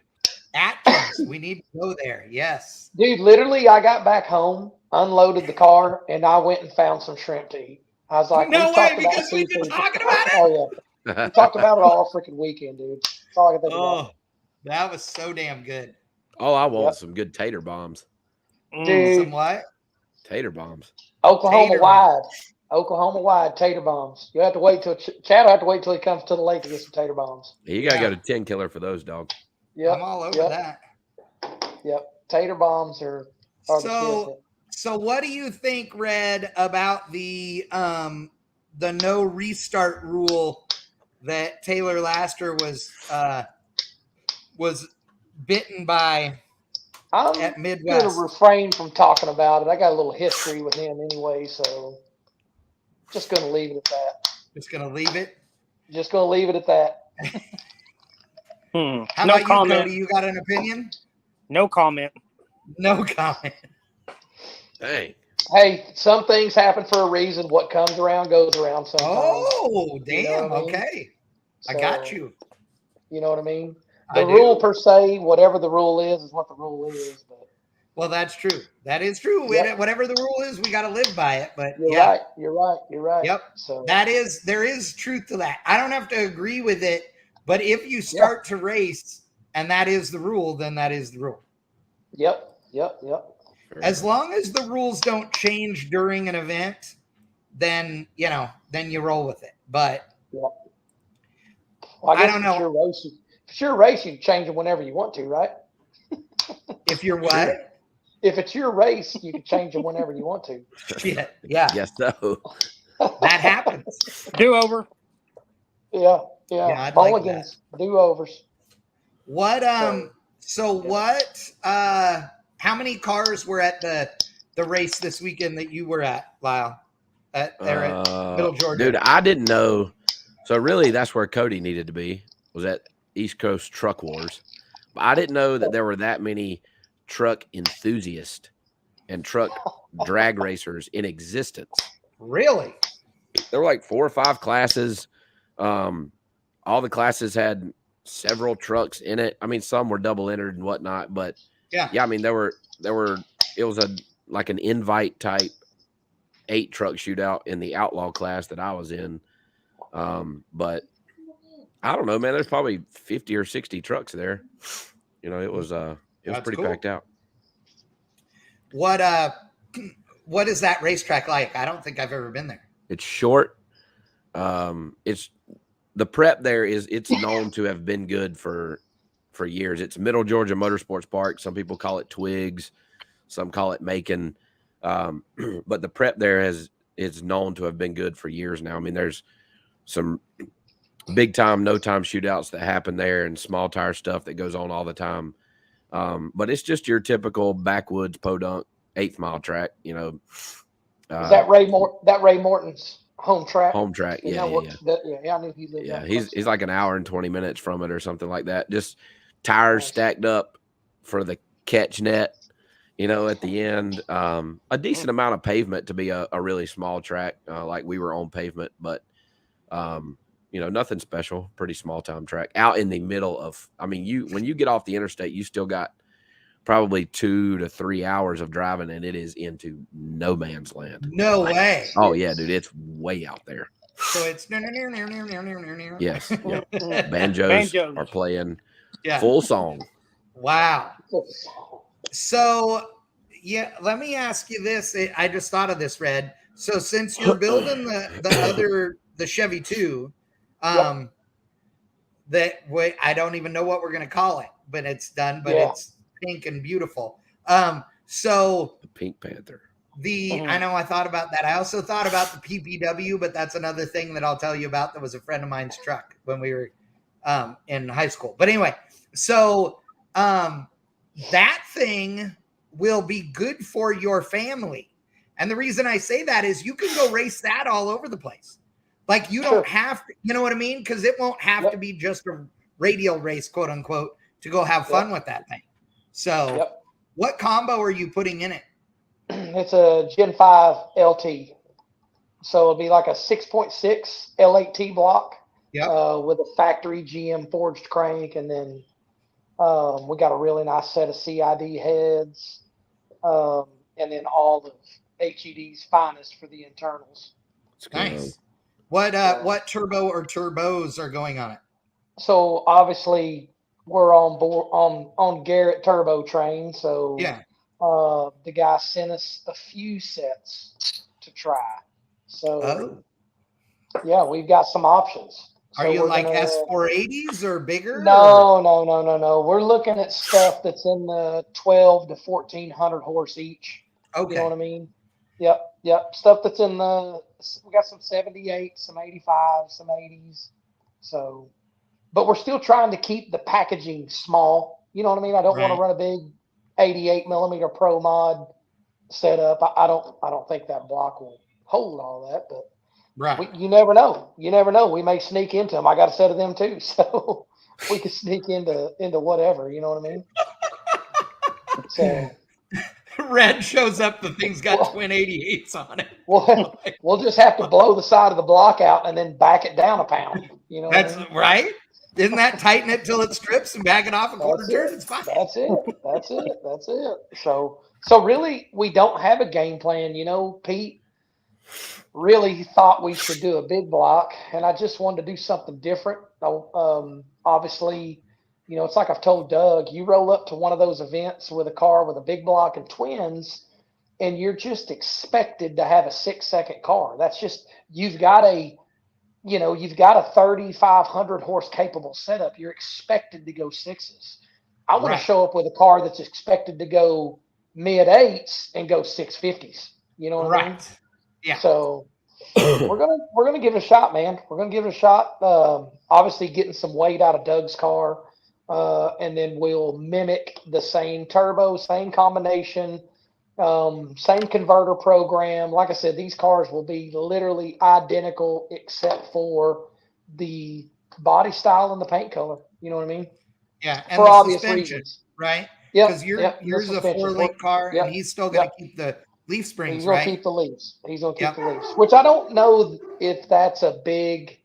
B: Atkins, we need to go there. Yes.
C: Dude, literally, I got back home, unloaded the car, and I went and found some shrimp to eat. I was like,
B: no way, because we've been talking about it?
C: Oh, yeah. We talked about it all freaking weekend, dude. That's all I can think about.
B: That was so damn good.
A: Oh, I want some good tater bombs.
C: Dude.
B: Some what?
A: Tater bombs.
C: Oklahoma-wide tater bombs. You have to wait till Chad will have to wait till he comes to the lake to get some tater bombs.
A: You got to go to 10 Killer for those, dog.
C: Yep.
B: I'm all over that.
C: Yep. Tater bombs are
B: so what do you think, Red, about the no restart rule that Taylor Laster was bitten by at Midwest?
C: I'm going to refrain from talking about it. I got a little history with him anyway, so just going to leave it at that.
B: Just going to leave it?
C: Just going to leave it at that.
B: How about you, Cody? You got an opinion?
D: No comment.
B: No comment.
A: Dang.
C: Hey, some things happen for a reason. What comes around goes around sometimes.
B: Oh, damn.
C: You know what I mean?
B: Okay.
C: So,
B: I got you.
C: You know what I mean?
B: I
C: The rule
B: do.
C: per se, whatever the rule is what the rule is. But
B: Well, that's true. That is true.
C: Yep.
B: Whatever the rule is, we got to live by it. But
C: you're
B: yeah.
C: right. You're right. You're right.
B: Yep.
C: So
B: There is truth to that. I don't have to agree with it, but if you start to race and that is the rule, then that is the rule.
C: Yep.
B: As long as the rules don't change during an event, then you roll with it. But
C: well, I guess
B: don't know.
C: If it's your race, you can change them whenever you want to, right?
B: If you're what?
A: Sure.
C: If it's your race, you can change them whenever you want to.
B: Shit. Yeah.
A: Yes, so.
B: That happens.
D: Do over.
C: Yeah.
B: I'd like
C: Mulligans, do-overs.
B: What how many cars were at the race this weekend that you were at, Lyle? At Middle Georgia.
A: Dude, I didn't know. So really that's where Cody needed to be, was at East Coast Truck Wars. But I didn't know that there were that many truck enthusiasts and truck drag racers in existence.
B: Really?
A: There were like 4 or 5 classes. All the classes had several trucks in it. I mean, some were double entered and whatnot, but yeah, I mean, there were it was like an invite type 8 truck shootout in the outlaw class that I was in. But I don't know, man, there's probably 50 or 60 trucks there. It was pretty
B: cool.
A: packed out.
B: What is that racetrack like? I don't think I've ever been there.
A: It's short. It's the prep there it's known to have been good for years. It's Middle Georgia Motorsports Park. Some people call it Twigs, some call it Macon. But the prep there is known to have been good for years now. I mean, there's some big time, no time shootouts that happen there and small tire stuff that goes on all the time. But it's just your typical backwoods podunk 8th mile track,
C: Is that Ray Morton's home track?
A: Home track. Yeah.
C: I knew he lived.
A: Yeah, he's like an hour and 20 minutes from it or something like that. Just tires stacked up for the catch net, at the end. A decent amount of pavement to be a really small track. Like we were on pavement, but nothing special. Pretty small time track out in the middle of. I mean, when you get off the interstate, you still got probably 2 to 3 hours of driving, and it is into no man's land.
B: No way.
A: Oh yeah, dude, it's way out there.
B: So it's
A: yes, yeah. Banjos are playing full song.
B: Wow. So let me ask you this. I just thought of this, Red. So since you're building the Chevy 2, that way I don't even know what we're gonna call it, but it's done. But it's pink and beautiful. So
A: the Pink Panther.
B: I know I thought about that. I also thought about the PPW, but that's another thing that I'll tell you about. That was a friend of mine's truck when we were in high school. But anyway, so that thing will be good for your family. And the reason I say that is you can go race that all over the place. Like you don't have to, you know what I mean? Because it won't have to be just a radial race, quote unquote, to go have fun with that thing. So what combo are you putting in it?
C: It's a Gen 5 LT. So it'll be like a 6.6 L8T block with a factory GM forged crank. And then we got a really nice set of CID heads. And then all of HED's finest for the internals.
B: Nice. What turbo or turbos are going on it?
C: So obviously we're on board on Garrett turbo train. So the guy sent us a few sets to try. So we've got some options.
B: Are you like S480s or bigger?
C: No. We're looking at stuff that's in the 12 to 1400 horse each.
B: Okay.
C: You know what I mean? Yep. Stuff that's in we got some 78, some 85, some 80s. So, but we're still trying to keep the packaging small. You know what I mean? I don't want to run a big 88 millimeter Pro Mod setup. I don't think that block will hold all that, but you never know. We may sneak into them. I got a set of them too, so we could sneak into whatever. You know what I mean? So
B: Red shows up, the thing's got twin 88s on it.
C: We'll just have to blow the side of the block out and then back it down a pound. You know,
B: that's right. Isn't that tighten it till it strips and back it off a quarter turn? It's fine.
C: That's it. So really, we don't have a game plan. You know, Pete really thought we should do a big block, and I just wanted to do something different. Obviously, you know, it's like I've told Doug, you roll up to one of those events with a car with a big block and twins, and you're just expected to have a 6-second car. That's just, you've got a 3,500 horse capable setup. You're expected to go 6s. I want to show up with a car that's expected to go mid 8s and go 650s. You know what I mean?
B: Yeah.
C: So we're gonna give it a shot, man. We're gonna give it a shot. Obviously, getting some weight out of Doug's car, and then we'll mimic the same turbo, same combination, same converter program. Like I said, these cars will be literally identical except for the body style and the paint color. You know what I mean?
B: Yeah, and
C: for
B: the
C: obvious
B: suspension,
C: reasons,
B: right?
C: Yeah,
B: because yours is a 4-link car, and he's still going to keep the leaf springs,
C: He's going
B: right?
C: to keep the leaves. He's going to keep the leaves, which I don't know if that's a big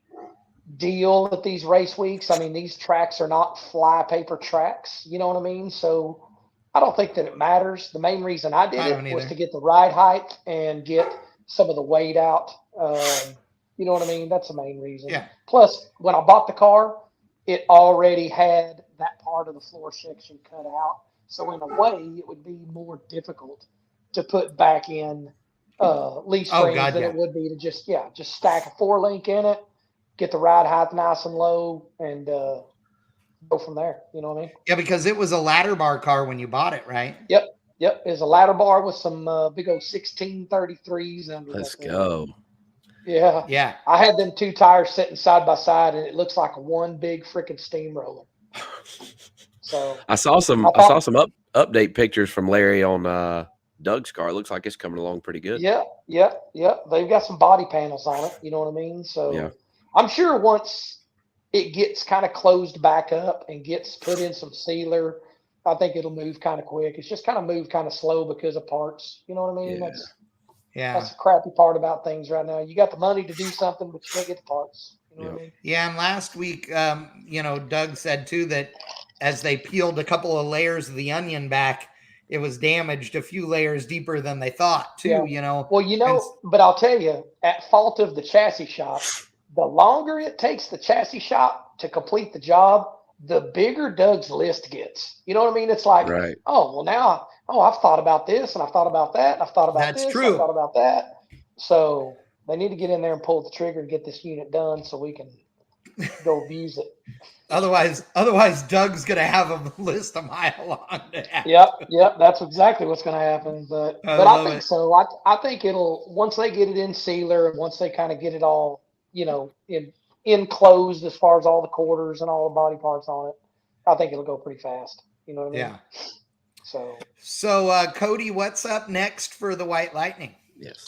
C: deal at these race weeks. I mean, these tracks are not flypaper tracks. You know what I mean? So I don't think that it matters. The main reason I did it was to get the ride height and get some of the weight out. You know what I mean? That's the main reason.
B: Yeah.
C: Plus, when I bought the car, it already had that part of the floor section cut out. So in a way, it would be more difficult to put back in leaf springs than it would be to just stack a 4-link in it, get the ride height nice and low, and go from there. You know what I mean?
B: Yeah, because it was a ladder bar car when you bought it, right?
C: Yep. It was a ladder bar with some big old 1633s under.
A: Let's go.
C: Yeah.
B: Yeah.
C: I had them 2 tires sitting side by side, and it looks like one big freaking steamroller. So
A: I saw some update pictures from Larry on Doug's car. It looks like it's coming along pretty good.
C: Yeah. They've got some body panels on it. You know what I mean? So I'm sure once it gets kind of closed back up and gets put in some sealer, I think it'll move kind of quick. It's just kind of moved kind of slow because of parts. You know what I mean? That's the crappy part about things right now. You got the money to do something, but you can't get the parts. You know what I mean?
B: Yeah, and last week, Doug said too that as they peeled a couple of layers of the onion back, it was damaged a few layers deeper than they thought too. You know.
C: Well, but I'll tell you, at fault of the chassis shop, the longer it takes the chassis shop to complete the job, the bigger Doug's list gets. You know what I mean? It's like, I've thought about this, and I've thought about that, and I've thought about this, and I've thought about that. So they need to get in there and pull the trigger and get this unit done so we can go abuse it.
B: Otherwise, Doug's going to have a list a mile long.
C: Yep. That's exactly what's going to happen. But I think so. I think it'll, once they get it in sealer, and once they kind of get it all, enclosed as far as all the quarters and all the body parts on it, I think it'll go pretty fast. You know what I mean?
B: Yeah.
C: So
B: Cody, what's up next for the White Lightning?
A: Yes.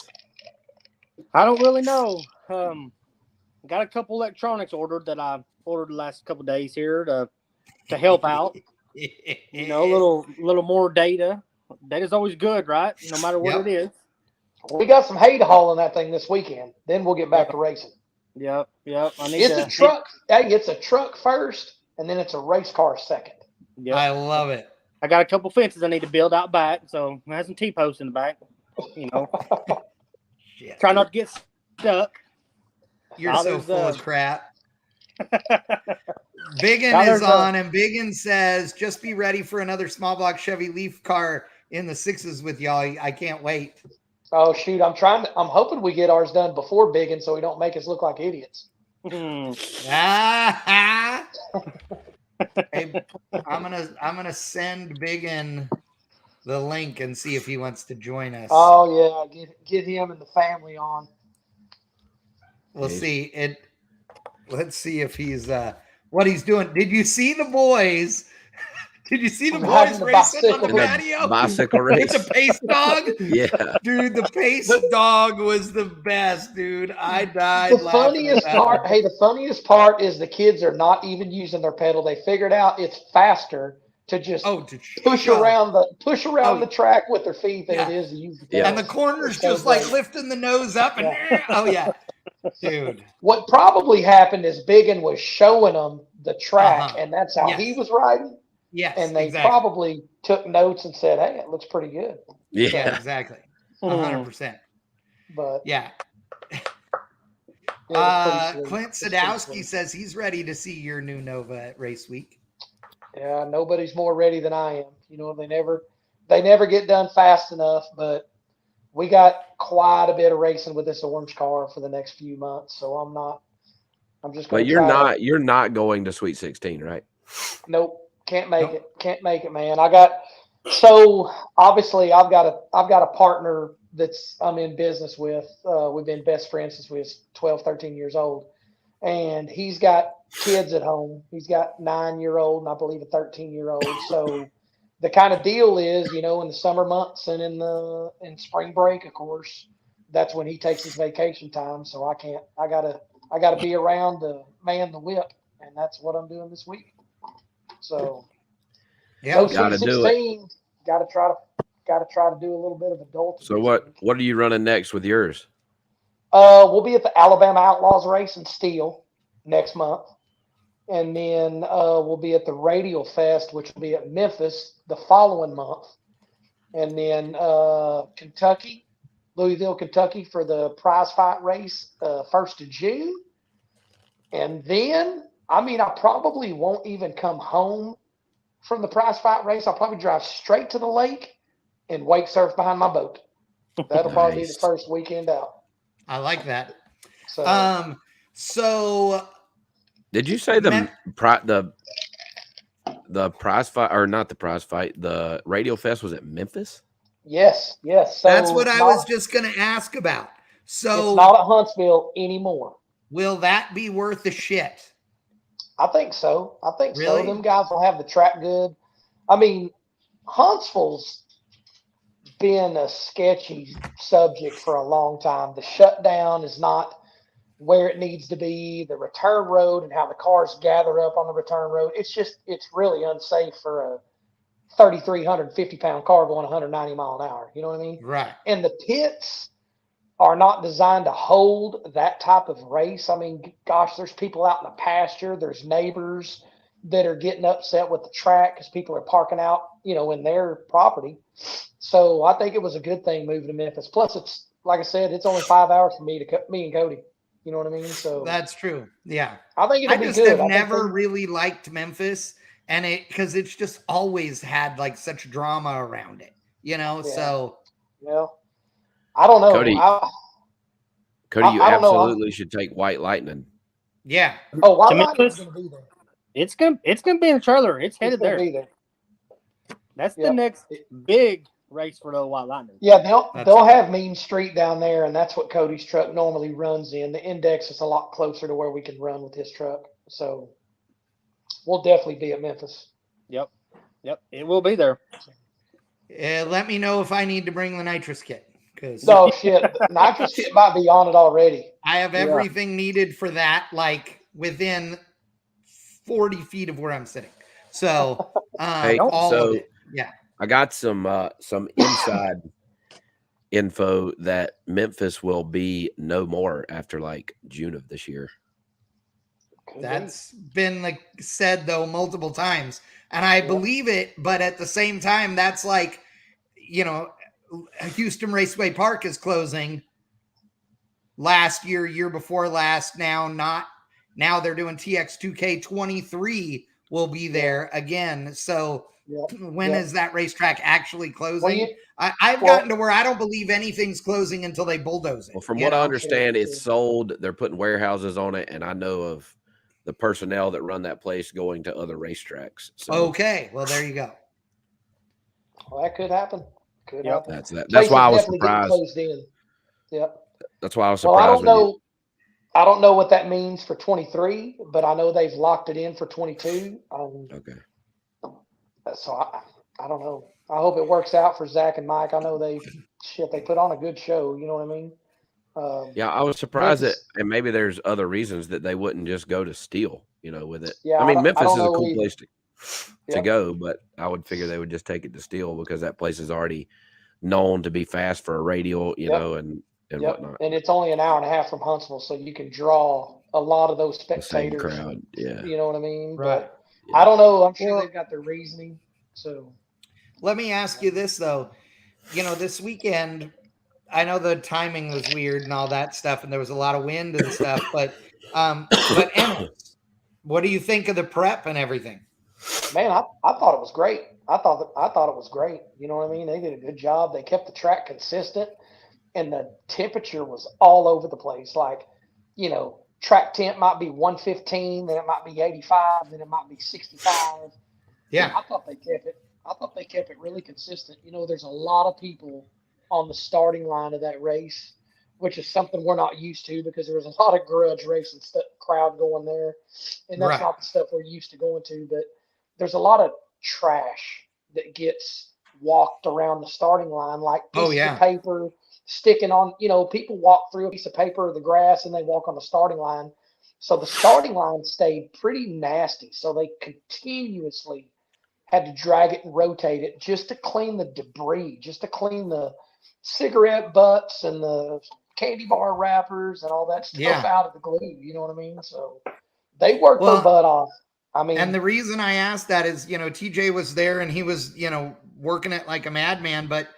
D: I don't really know. Got a couple electronics ordered that I ordered the last couple of days here to help out. A little more data. Data's always good, right? No matter what it is.
C: We got some hay to haul in that thing this weekend. Then we'll get back to racing.
D: Yep.
C: It's a truck. Hey, it's a truck first, and then it's a race car second.
D: Yep.
B: I love it.
D: I got a couple fences I need to build out back, so I have some T-posts in the back. Try not to get stuck.
B: You're so full of crap. Biggin is on, and Biggin says, just be ready for another small block Chevy Leaf car in the 6s with y'all. I can't wait.
C: Oh, shoot. I'm hoping we get ours done before Biggin so we don't make us look like idiots.
B: Hey, I'm gonna send Biggin the link and see if he wants to join us.
C: Oh yeah, get him and the family on.
B: We'll see it. Let's see if he's what he's doing. Did you see the boys? Did you see the boys racing on the patio?
A: Bicycle race.
B: With the pace dog?
A: Yeah.
B: Dude, the pace dog was the best, dude. I died
C: the funniest part is the kids are not even using their pedal. They figured out it's faster to just
B: to
C: push
B: go.
C: around the track with their feet than it is to use the pedals.
B: And the corner's just like lifting the nose up and dude.
C: What probably happened is Biggin was showing them the track, and that's how he was riding.
B: Yes,
C: and they probably took notes and said, "Hey, it looks pretty good."
A: Yeah,
B: exactly, 100%.
C: But
B: Clint Sadowski says he's ready to see your new Nova at race week.
C: Yeah, nobody's more ready than I am. You know, they never get done fast enough, but we got quite a bit of racing with this orange car for the next few months. So I'm just going
A: to. But you're not going to Sweet 16, right?
C: Nope. Can't make it. Can't make it, man. Obviously I've got a partner that's I'm in business with. We've been best friends since we was 12, 13 years old. And he's got kids at home. He's got 9-year-old and I believe a 13-year-old. So the kind of deal is, you know, in the summer months and in spring break, of course, that's when he takes his vacation time. So I gotta be around to man the whip, and that's what I'm doing this week. So no
A: gotta
C: Sweet
A: do
C: 16. Gotta try to do a little bit of adult.
A: So what are you running next with yours?
C: We'll be at the Alabama Outlaws race in Steel next month. And then we'll be at the Radial Fest, which will be at Memphis the following month. And then Louisville, Kentucky for the prize fight race 1st of June. And then, I probably won't even come home from the prize fight race. I'll probably drive straight to the lake and wake surf behind my boat. That'll probably be the first weekend out.
B: I like that.
C: So,
A: did you say the prize fight, or not the prize fight, the Radial Fest was at Memphis?
C: Yes. So
B: that's what I was just going to ask about. So
C: it's not at Huntsville anymore.
B: Will that be worth the shit?
C: I think so.
B: Really?
C: Them guys will have the track good. Huntsville's been a sketchy subject for a long time. The shutdown is not where it needs to be. The return road and how the cars gather up on the return road. It's really unsafe for a 3,350-pound car going 190 mile an hour. You know what I mean?
B: Right.
C: And the pits are not designed to hold that type of race. Gosh, there's people out in the pasture. There's neighbors that are getting upset with the track because people are parking out, in their property. So I think it was a good thing moving to Memphis. Plus, it's like I said, it's only 5 hours for me and Cody. You know what I mean? So
B: that's true. Yeah,
C: I think it'll be good.
B: I just have never really liked Memphis, and because it's just always had like such drama around it.
C: Yeah.
B: So
C: I don't know.
A: Cody, you absolutely should take White Lightning.
B: Yeah.
C: Oh, White Lightning's going to be there.
D: It's gonna be in the trailer. It's headed there. That's the next big race for the White Lightning.
C: Yeah, they'll have Mean Street down there, and that's what Cody's truck normally runs in. The index is a lot closer to where we can run with his truck. So we'll definitely be at Memphis.
D: Yep. It will be there.
B: Let me know if I need to bring the nitrous kit.
C: No shit, nitrous kit might be on it already.
B: I have everything needed for that, like within 40 feet of where I'm sitting. So all of it. Yeah.
A: I got some inside info that Memphis will be no more after like June of this year.
B: That's been said though multiple times, and I believe it. But at the same time, that's like, Houston Raceway Park is closing. Last year before last. Now they're doing TX2K23 will be there again. So when is that racetrack actually closing? I've gotten to where I don't believe anything's closing until they bulldoze it.
A: Well, from what I understand, it's sold. They're putting warehouses on it, and I know of the personnel that run that place going to other racetracks. So.
B: Okay, well there you go.
C: Well, that could happen.
A: That's why I was surprised.
C: Yep.
A: That's why I was surprised.
C: I don't know what that means for 23, but I know they've locked it in for 22.
A: Okay.
C: So I don't know. I hope it works out for Zach and Mike. I know they put on a good show. You know what I mean?
A: Yeah, I was surprised and maybe there's other reasons that they wouldn't just go to Steel, with it.
C: Yeah,
A: Memphis is a cool place to. to go, but I would figure they would just take it to Steel because that place is already known to be fast for a radial, you know, and whatnot.
C: And it's only an hour and a half from Huntsville, so you can draw a lot of those
A: The same
C: spectators.
A: crowd, yeah.
C: You know what I mean?
B: Right.
C: But I don't know. I'm sure they've got their reasoning. So
B: let me ask you this though. You know, this weekend, I know the timing was weird and all that stuff, and there was a lot of wind and stuff, but Emmett, what do you think of the prep and everything?
C: Man, I thought it was great. I thought it was great. You know what I mean? They did a good job. They kept the track consistent, and the temperature was all over the place. Like, you know, track temp might be 115, then it might be 85, then it might be 65.
B: Yeah,
C: I thought they kept it really consistent. You know, there's a lot of people on the starting line of that race, which is something we're not used to because there was a lot of grudge racing crowd going there, and that's not the stuff we're used to going to. But there's a lot of trash that gets walked around the starting line, like pieces of paper sticking on. You know, people walk through a piece of paper or the grass, and they walk on the starting line. So the starting line stayed pretty nasty. So they continuously had to drag it and rotate it just to clean the debris, just to clean the cigarette butts and the candy bar wrappers and all that stuff out of the glue. You know what I mean? So they worked their butt off. I mean,
B: and the reason I asked that is, you know, TJ was there and he was, you know, working it like a madman, but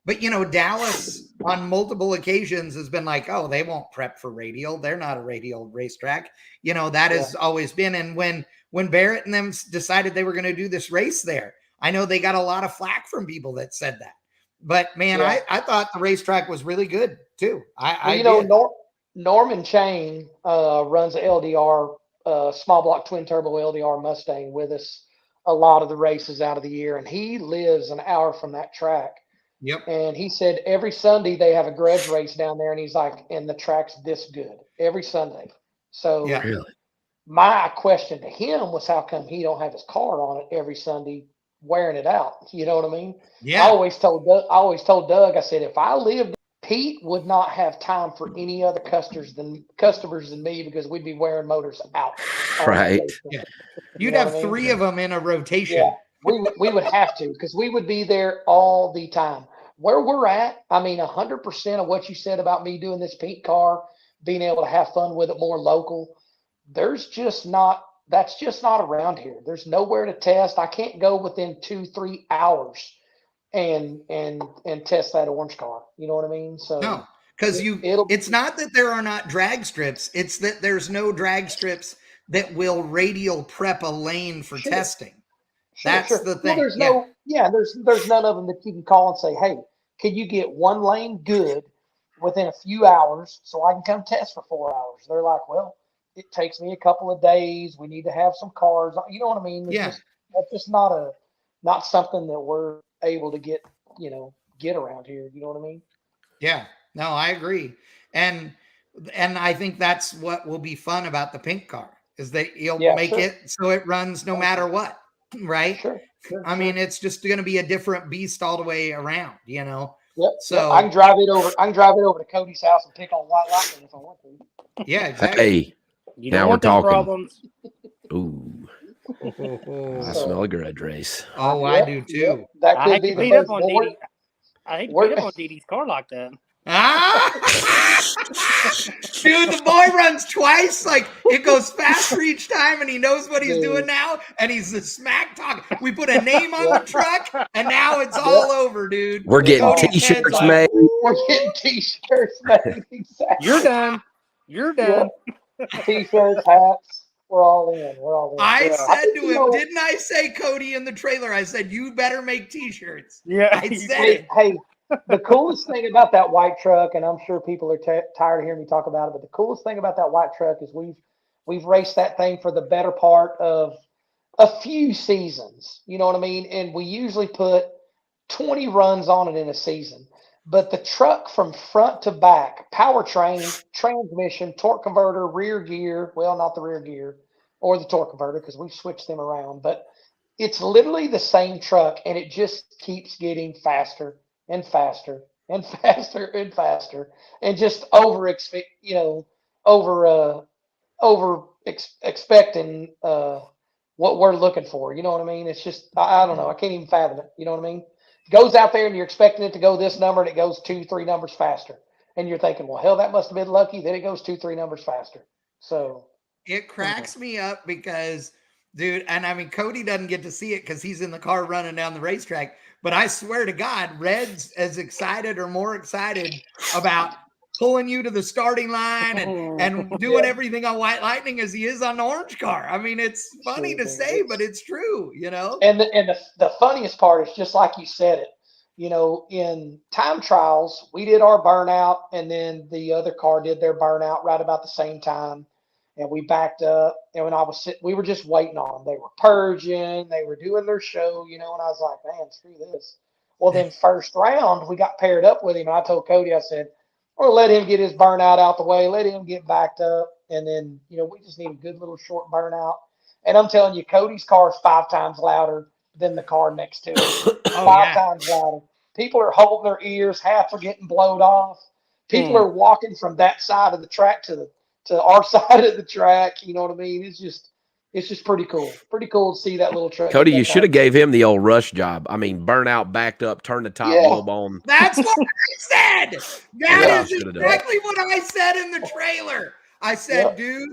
B: but you know, Dallas on multiple occasions has been like, oh, they won't prep for radial. They're not a radial racetrack. You know, that has always been. And when Barrett and them decided they were going to do this race there, I know they got a lot of flack from people that said that. But man, I thought the racetrack was really good too.
C: Norman Chain runs a LDR, small block twin turbo LDR Mustang with us a lot of the races out of the year, and he lives an hour from that track.
B: Yep.
C: And he said every Sunday they have a grudge race down there, and he's like, and the track's this good every Sunday. So my question to him was, how come he don't have his car on it every Sunday wearing it out? You know what I mean?
B: Yeah.
C: I always told Doug, I said, if I lived, Pete would not have time for any other customers than me because we'd be wearing motors out.
A: Right.
B: Yeah. You'd have three of them in a rotation.
C: Yeah. We would have to, because we would be there all the time. Where we're at, I mean, 100% of what you said about me doing this pink car, being able to have fun with it more local, that's just not around here. There's nowhere to test. I can't go within 2-3 hours and test that orange car. You know what I mean? So
B: no, because it's not that there are not drag strips. It's that there's no drag strips that will radial prep a lane for testing. That's the thing.
C: Well, there's none of them that you can call and say, hey, can you get one lane good within a few hours so I can come test for 4 hours? They're like, well, it takes me a couple of days. We need to have some cars. You know what I mean? That's just not something that we're able to get around here. You know what I mean?
B: Yeah, no, I agree. And I think that's what will be fun about the pink car is that you'll make it so it runs no matter what. Right.
C: Sure.
B: I mean, it's just going to be a different beast all the way around, you know?
C: Yep.
B: So
C: I can drive it over to Cody's house and pick on White Lightning if I want to.
B: Yeah, exactly.
A: Hey, now we're talking.
D: Problems.
A: Ooh. I smell a grudge race.
B: Oh, I do too.
C: That
D: I
C: could
D: hate
C: be
D: to
C: the
D: beat up
C: first
D: on
C: board.
D: Didi. I hate to beat up on Didi's car like that.
B: Dude, the boy runs twice. Like, it goes faster each time, and he knows what he's doing now, and he's the smack talk. We put a name on the truck, and now it's all over, dude.
A: We're getting T-shirts made.
C: We're getting T-shirts made. Exactly.
D: You're done.
C: T-shirts, hats. We're all in.
B: I said to him, didn't I say, Cody, in the trailer, I said, you better make T-shirts.
D: Yeah.
B: I said it.
C: Hey, the coolest thing about that white truck, and I'm sure people are tired of hearing me talk about it, but the coolest thing about that white truck is we've raced that thing for the better part of a few seasons. You know what I mean? And we usually put 20 runs on it in a season. But the truck from front to back, powertrain, transmission, torque converter, rear gear, well, not the rear gear or the torque converter because we've switched them around, but it's literally the same truck, and it just keeps getting faster and faster and faster and faster, and just expecting what we're looking for. You know what I mean? It's just, I don't know. I can't even fathom it. You know what I mean? Goes out there and you're expecting it to go this number and it goes 2-3 numbers faster. And you're thinking, well, hell, that must have been lucky. Then it goes 2-3 numbers faster. So
B: it cracks me up because, dude, and I mean, Cody doesn't get to see it because he's in the car running down the racetrack. But I swear to God, Red's as excited or more excited about pulling you to the starting line and doing everything on White Lightning as he is on the orange car. I mean, it's funny to say, but it's true, you know?
C: And the funniest part is just like you said it. You know, in time trials, we did our burnout, and then the other car did their burnout right about the same time. And we backed up, and when I was sitting, we were just waiting on them. They were purging, they were doing their show, you know, and I was like, man, screw this. Well, then first round, we got paired up with him, and I told Cody, I said, we'll let him get his burnout out the way, let him get backed up, and then, you know, we just need a good little short burnout. And I'm telling you, Cody's car is 5 times louder than the car next to it. 5 times louder. People are holding their ears, half are getting blowed off. People are walking from that side of the track to our side of the track. You know what I mean? It's just pretty cool. Pretty cool to see that little truck.
A: Cody, you should have gave him the old rush job. I mean, burnout, backed up, turn the top bulb on.
B: That's what I said. That is exactly what I said in the trailer. I said, dude,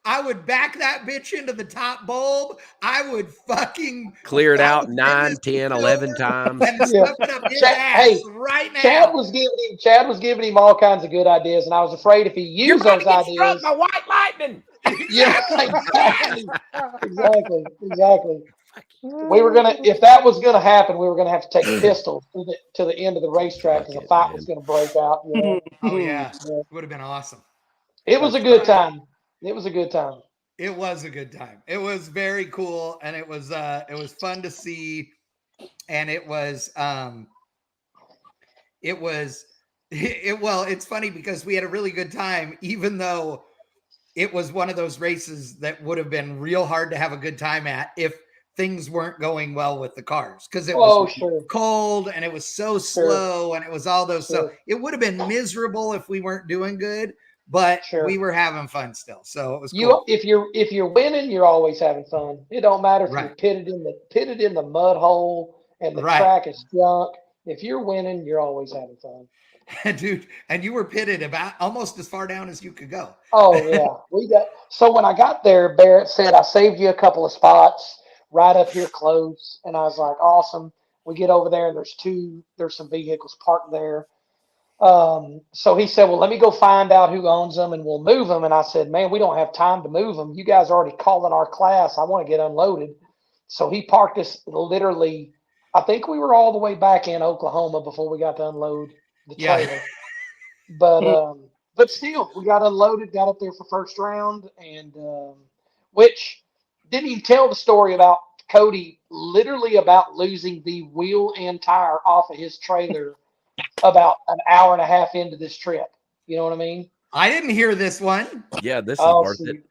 B: I would back that bitch into the top bulb. I would fucking
A: clear it out 9, 10, 11 times.
B: And stuff it up his ass right now.
C: Chad was giving him all kinds of good ideas, and I was afraid if he used those ideas.
A: My White Lightning.
C: Yeah, exactly. We were gonna, if that was gonna happen, we were gonna have to take pistols to the end of the racetrack because a fight was gonna break out. You know?
B: Oh yeah, it would have been awesome.
C: It was a good time. It was a good time.
B: It was a good time. It was very cool, and it was fun to see, and it's funny because we had a really good time, even though it was one of those races that would have been real hard to have a good time at if things weren't going well with the cars, because it was cold and it was so slow and it was all those. So it would have been miserable if we weren't doing good. But we were having fun still, so it was cool.
C: If you're winning, you're always having fun. It don't matter if you're pitted in the mud hole and the track is junk. If you're winning, you're always having fun.
B: Dude, and you were pitted about almost as far down as you could go.
C: Oh yeah, so when I got there, Barrett said, "I saved you a couple of spots right up here close," and I was like, "Awesome." We get over there, and there's some vehicles parked there. So he said, well, let me go find out who owns them and we'll move them. And I said, man, we don't have time to move them. You guys are already calling our class. I want to get unloaded. So he parked us literally, I think we were all the way back in Oklahoma before we got to unload the trailer. But still, we got unloaded, got up there for first round, and which didn't even tell the story about Cody literally about losing the wheel and tire off of his trailer about an hour and a half into this trip. You know what I mean?
B: I didn't hear this one.
A: Yeah, this is worth it.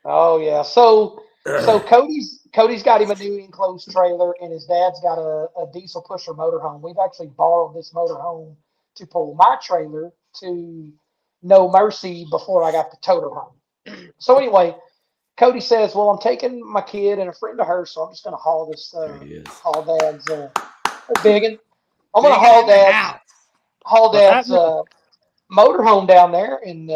C: Oh yeah. So Cody's got him a new enclosed trailer, and his dad's got a diesel pusher motorhome. We've actually borrowed this motorhome to pull my trailer to No Mercy before I got the toter home. So anyway, Cody says, well, I'm taking my kid and a friend of hers, so I'm just going to haul this, haul Dad's biggin. I'm going to haul Dad's motorhome down there and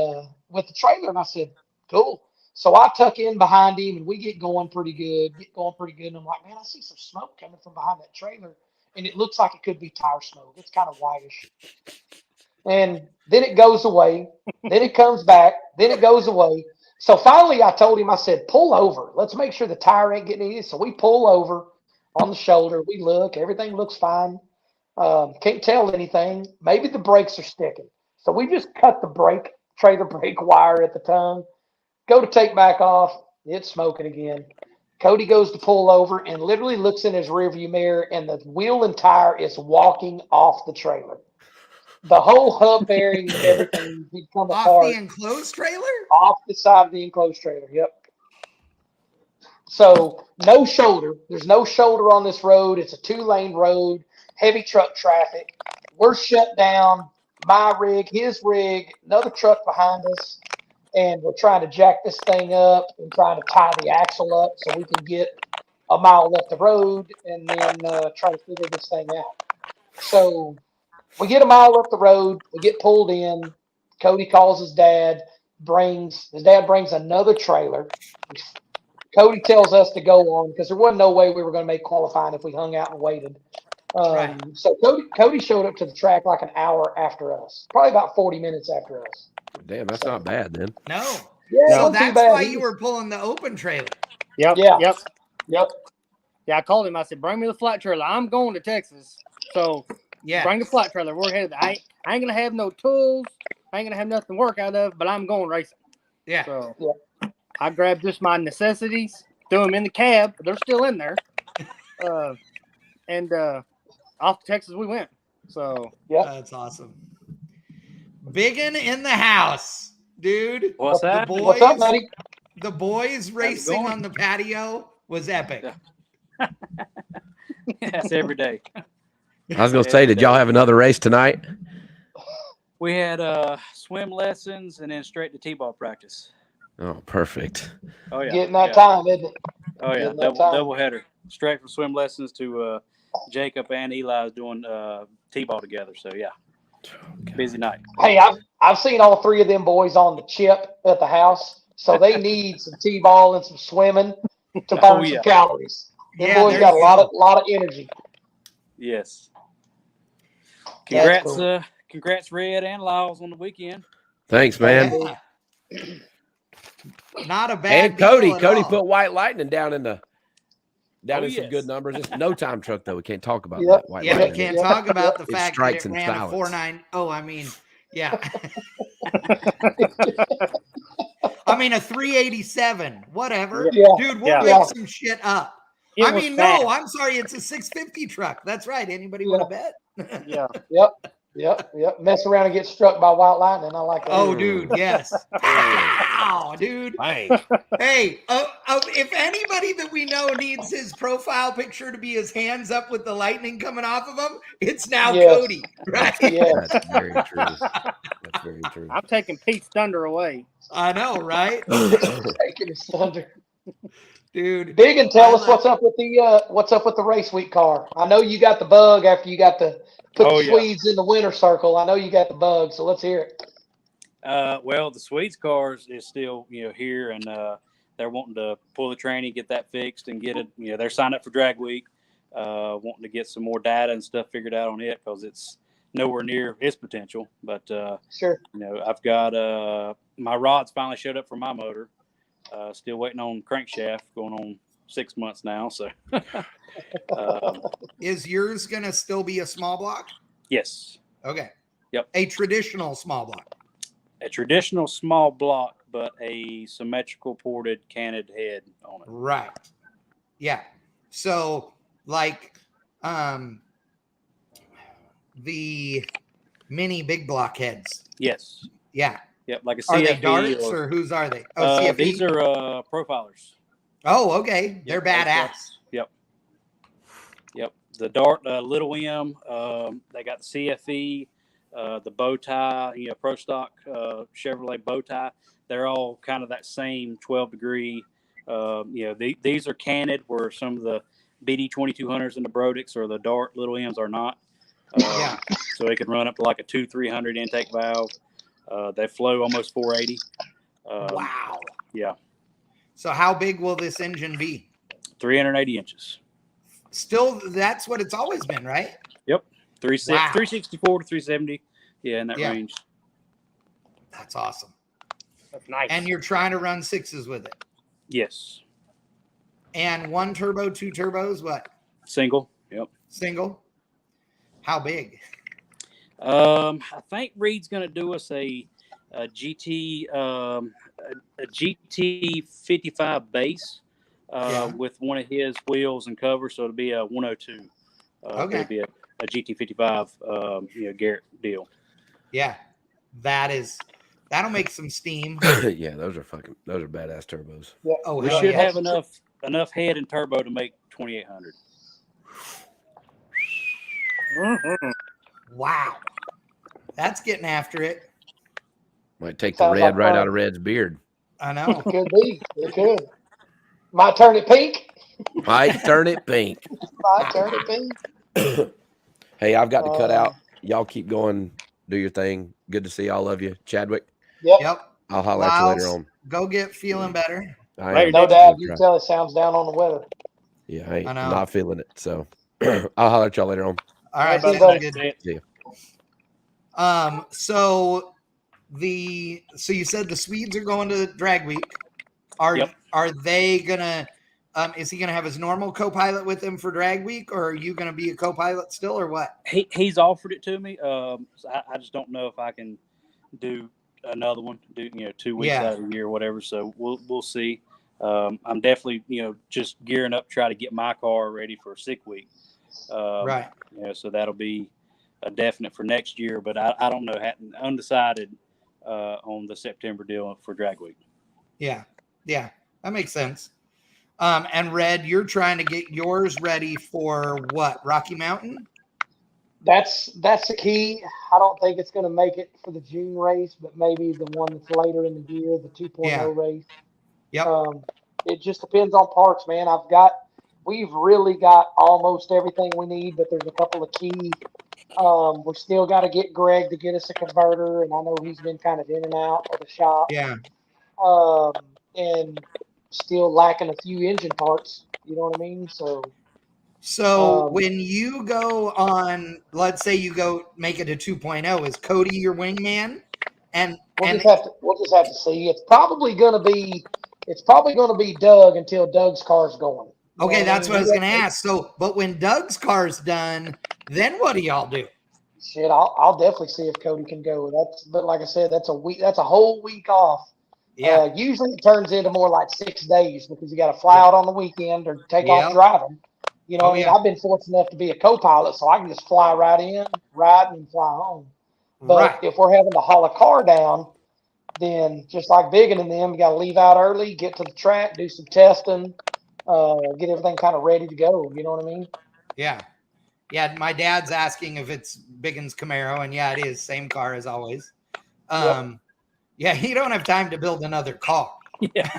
C: with the trailer. And I said, cool. So I tuck in behind him and we get going pretty good. And I'm like, man, I see some smoke coming from behind that trailer. And it looks like it could be tire smoke. It's kind of whitish. And then it goes away. Then it comes back. Then it goes away. So finally I told him, I said, pull over. Let's make sure the tire ain't getting eaten. So we pull over on the shoulder. We look. Everything looks fine. Can't tell anything. Maybe the brakes are sticking. So we just cut the trailer brake wire at the tongue. Go to take back off. It's smoking again. Cody goes to pull over and literally looks in his rearview mirror, and the wheel and tire is walking off the trailer. The whole hub bearing and everything become apart.
B: Off the enclosed trailer?
C: Off the side of the enclosed trailer, yep. So no shoulder. There's no shoulder on this road. It's a 2-lane road, heavy truck traffic. We're shut down. My rig, his rig, another truck behind us. And we're trying to jack this thing up and trying to tie the axle up so we can get a mile up the road and then try to figure this thing out. So we get a mile up the road. We get pulled in. Cody calls his dad. His dad brings another trailer. Cody tells us to go on because there wasn't no way we were going to make qualifying if we hung out and waited.
B: Right.
C: So Cody showed up to the track like an hour after us, probably about 40 minutes after us.
A: Damn, that's not bad then.
B: No.
C: Yeah,
B: So
C: not too
B: that's
C: bad.
B: why you were pulling the open trailer.
D: Yep.
C: Yeah.
D: Yep. Yeah, I called him. I said, "Bring me the flat trailer. I'm going to Texas, so bring the flat trailer. We're headed. I ain't gonna have no tools. I ain't gonna have nothing to work out of, but I'm going racing."
B: Yeah.
D: So I grabbed just my necessities, threw them in the cab. They're still in there, and off to Texas we went. So
B: that's awesome. Biggin in the house, dude.
E: What's that?
C: What's up, buddy?
B: The boys racing on the patio was epic.
E: Yes, every day.
A: I was gonna say, did y'all have another race tonight?
E: We had swim lessons and then straight to t-ball practice.
A: Oh, perfect.
E: Oh yeah,
C: Getting that time, isn't it?
E: Oh yeah, double header. Straight from swim lessons to Jacob and Eli doing t-ball together. So yeah, busy night.
C: Hey, I've seen all three of them boys on the chip at the house, so they need some t-ball and some swimming to burn some calories. Them boys got a lot of energy.
E: Yes. Congrats, congrats, Red and Lyles on the weekend.
A: Thanks, man.
B: Yeah. Not a bad.
A: And Cody
B: all.
A: put White Lightning down in some good numbers. It's no time truck though. We can't talk about that. White
B: we
A: Lightning.
B: can't talk about the fact that it
A: in
B: ran
A: silence.
B: a 4.9. Oh, I mean, yeah. I mean a 387. Whatever, dude. We'll make some shit up. I mean, no, I'm sorry. It's a 650 truck. That's right. Anybody want to bet?
C: Yep. Mess around and get struck by White Lightning. I like that.
B: Oh, dude, yes. Wow, dude.
A: Hey,
B: if anybody that we know needs his profile picture to be his hands up with the lightning coming off of him, it's now Cody, right?
C: Yes.
A: That's very true. That's very true.
D: I'm taking Pete's thunder away.
B: I know, right?
C: Taking his thunder.
B: Dude,
C: Big and tell us what's up with the race week car. I know you got the bug after you got the put the Swedes in the winner circle. I know you got the bug, so let's hear it.
E: Well, the Swedes cars is still here, and they're wanting to pull the training, get that fixed, and get it. They're signed up for drag week, wanting to get some more data and stuff figured out on it because it's nowhere near its potential. But
C: sure,
E: I've got my rods finally showed up for my motor. Still waiting on crankshaft, going on 6 months now. So,
B: is yours gonna still be a small block?
E: Yes.
B: Okay.
E: Yep.
B: A traditional small block.
E: A traditional small block, but a symmetrical ported canted head on it.
B: Right. Yeah. So, like, the mini big block heads.
E: Yes.
B: Yeah.
E: Yep, like a CFE.
B: Are they darts or whose are they? Oh, CFE?
E: These are profilers.
B: Oh, okay. They're badass.
E: Yep. The dart, Little M. They got the CFE, the bow tie. Pro stock Chevrolet bow tie. They're all kind of that same 12 degree. These are canted, where some of the BD 2200s and the Brodix or the dart Little M's are not. So they can run up to like a 2-300 intake valve. They flow almost 480.
B: Wow.
E: Yeah.
B: So how big will this engine be?
E: 380 inches.
B: Still, that's what it's always been, right?
E: Yep. 364 to 370. Yeah, in that range.
B: That's awesome.
D: That's nice.
B: And you're trying to run sixes with it?
E: Yes.
B: And 1 turbo, 2 turbos, what?
E: Single. Yep.
B: Single? How big?
E: I think Reed's going to do us a GT 55 base with one of his wheels and covers, so it'll be a 102. It'll be a GT 55 Garrett deal.
B: Yeah, that'll make some steam.
A: Yeah, those are badass turbos.
C: Yeah.
B: Oh,
E: we should have enough head and turbo to make 2800.
D: Mm-hmm.
B: Wow, that's getting after it.
A: Might take the red out of Red's beard.
B: I know.
C: It could be. It could. Might turn it pink.
A: Might turn it pink.
C: Might turn it pink.
A: Hey, I've got to cut out. Y'all keep going. Do your thing. Good to see all of you. Chadwick,
B: Yep.
A: I'll holler at you later
B: Lyles,
A: on.
B: go get feeling better.
A: I am.
C: No doubt. You can tell it sounds down on the weather.
A: Yeah,
B: I know.
A: I'm not feeling it. So I'll holler at y'all later on.
B: All right,
C: buddy.
B: sounds good.
A: See ya.
B: So you said the Swedes are going to drag week. Are they gonna? Is he gonna have his normal co-pilot with him for drag week, or are you gonna be a co-pilot still, or what?
E: He's offered it to me. So I just don't know if I can do another one. Do 2 weeks out of the year, or whatever. So we'll see. I'm definitely just gearing up, try to get my car ready for sick week.
B: Right.
E: So that'll be a definite for next year, but I don't know. Undecided on the September deal for drag week.
B: Yeah, that makes sense. And Red, you're trying to get yours ready for what? Rocky Mountain?
C: That's the key. I don't think it's going to make it for the June race, but maybe the one that's later in the year, the 2.0 race.
B: Yep.
C: It just depends on parts, man. We've really got almost everything we need, but there's a couple of key. We still got to get Greg to get us a converter, and I know he's been kind of in and out of the shop.
B: Yeah.
C: And still lacking a few engine parts. You know what I mean?
B: So when you go on, let's say you go make it a 2.0, is Cody your wingman? And
C: we'll just have to see. It's probably gonna be Doug until Doug's car's going.
B: Okay, that's what I was gonna ask. So, but when Doug's car's done, then what do y'all do?
C: Shit, I'll definitely see if Cody can go. But like I said, that's a week. That's a whole week off.
B: Yeah.
C: Usually it turns into more like 6 days because you got to fly out on the weekend or take off driving. You know, I've been fortunate enough to be a co-pilot, so I can just fly right in, ride, and fly home. But if we're having to haul a car down, then just like Biggin and them, you got to leave out early, get to the track, do some testing, get everything kind of ready to go. You know what I mean?
B: Yeah. Yeah. My dad's asking if it's Biggin's Camaro, and yeah, it is. Same car as always. Yeah, you don't have time to build another car.
E: Yeah.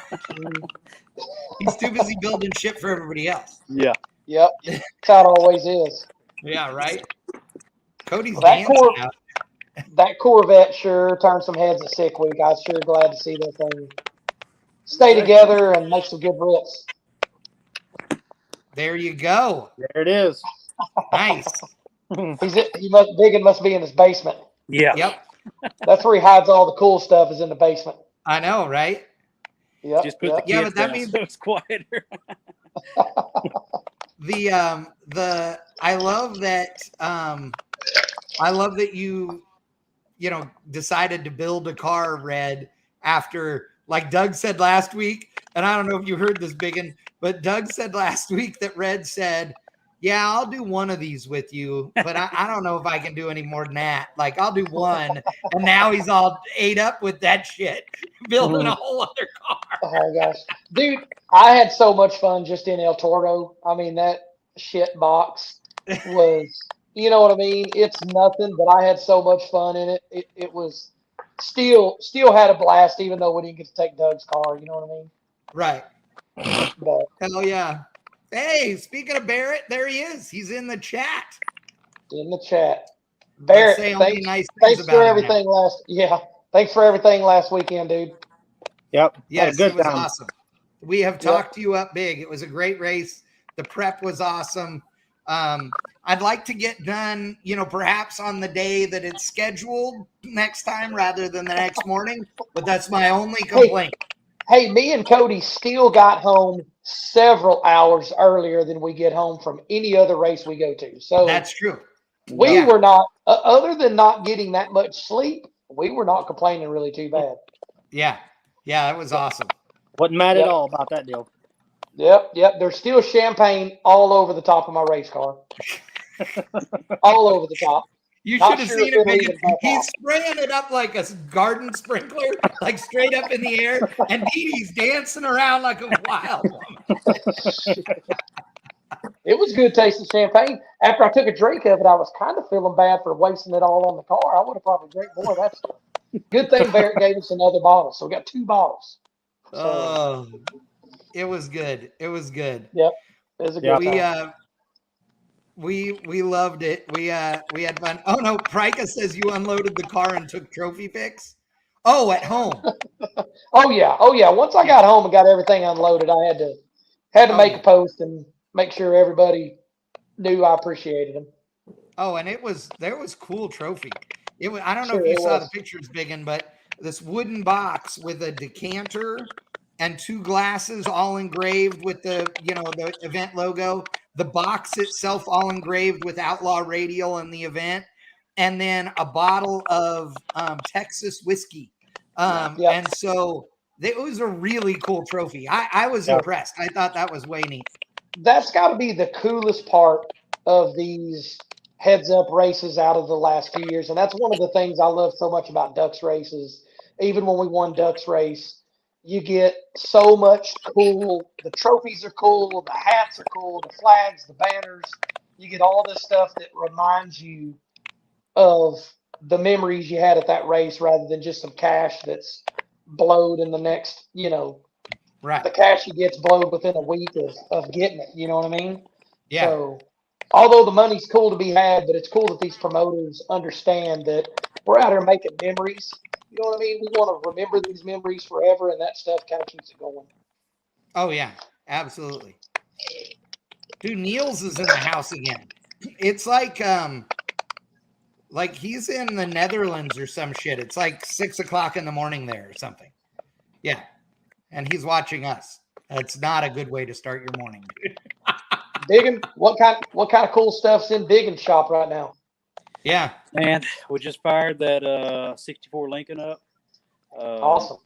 B: He's too busy building shit for everybody else.
E: Yeah.
C: Yep. That's how it always is.
B: Yeah, right? Cody's
C: that Corvette sure turned some heads at sick week. I was sure glad to see that thing stay together and make some good rips.
B: There you go.
D: There it is.
B: Nice.
C: Biggin must be in his basement.
E: Yeah.
B: Yep.
C: That's where he hides all the cool stuff, is in the basement.
B: I know, right?
C: Yep.
E: Just put the kids
B: but that
E: down
B: means
E: so it's quieter.
B: I love that you decided to build a car, Red, after, like Doug said last week, and I don't know if you heard this, Biggin, but Doug said last week that Red said, yeah, I'll do one of these with you, but I don't know if I can do any more than that. Like, I'll do one. And now he's all ate up with that shit, building a whole other car.
C: Oh, gosh. Dude, I had so much fun just in El Toro. I mean, that shit box was, you know what I mean? It's nothing, but I had so much fun in it. It was still had a blast, even though we didn't get to take Doug's car. You know what I mean?
B: Right.
C: But,
B: hell yeah. Hey, speaking of Barrett, there he is. He's in the chat.
C: Barrett,
B: thanks
C: for everything thanks for everything last weekend, dude.
D: Yep.
B: Yes, it was awesome. We have talked you up big. It was a great race. The prep was awesome. I'd like to get done, perhaps on the day that it's scheduled next time rather than the next morning, but that's my only complaint.
C: Hey, me and Cody still got home several hours earlier than we get home from any other race we go to. So
B: that's true.
C: We were not, other than not getting that much sleep, we were not complaining really too bad.
B: Yeah. Yeah, that was awesome.
D: Wasn't mad at all about that deal.
C: Yep. There's still champagne all over the top of my race car. All over the top.
B: You should have seen it. He's spraying it up like a garden sprinkler, like straight up in the air, and Dee Dee's dancing around like a wild woman.
C: It was good tasting champagne. After I took a drink of it, I was kind of feeling bad for wasting it all on the car. I would have probably drank more of that stuff. Good thing Barrett gave us another bottle, so we got 2 bottles. So,
B: It was good. It was good.
C: Yep. It was a good time.
B: We loved it. We had fun. Oh no, Prika says you unloaded the car and took trophy pics. Oh, at home.
C: Oh yeah. Once I got home and got everything unloaded, I had to make a post and make sure everybody knew I appreciated them.
B: Oh, and there was cool trophy. It was, I don't know
C: Sure,
B: if you
C: it
B: saw
C: was.
B: the pictures, Biggin, but this wooden box with a decanter and 2 glasses all engraved with the event logo, the box itself all engraved with Outlaw Radial and the event, and then a bottle of Texas whiskey. And so it was a really cool trophy. I was impressed. I thought that was way neat.
C: That's got to be the coolest part of these heads up races out of the last few years. And that's one of the things I love so much about Ducks races. Even when we won Ducks race, you get so much cool. The trophies are cool. The hats are cool. The flags, the banners. You get all this stuff that reminds you of the memories you had at that race rather than just some cash that's blowed in the next,
B: Right.
C: the cash he gets blowed within a week of getting it. You know what I mean?
B: Yeah.
C: So, although the money's cool to be had, but it's cool that these promoters understand that we're out here making memories. You know what I mean? We want to remember these memories forever, and that stuff kind of keeps it going.
B: Oh yeah, absolutely. Dude, Niels is in the house again. It's like he's in the Netherlands or some shit. It's like 6 o'clock in the morning there or something. Yeah. And he's watching us. That's not a good way to start your morning, dude.
C: Biggin, what kind of cool stuff's in Biggin's shop right now?
B: Yeah.
E: Man, we just fired that 64 Lincoln up.
C: Awesome.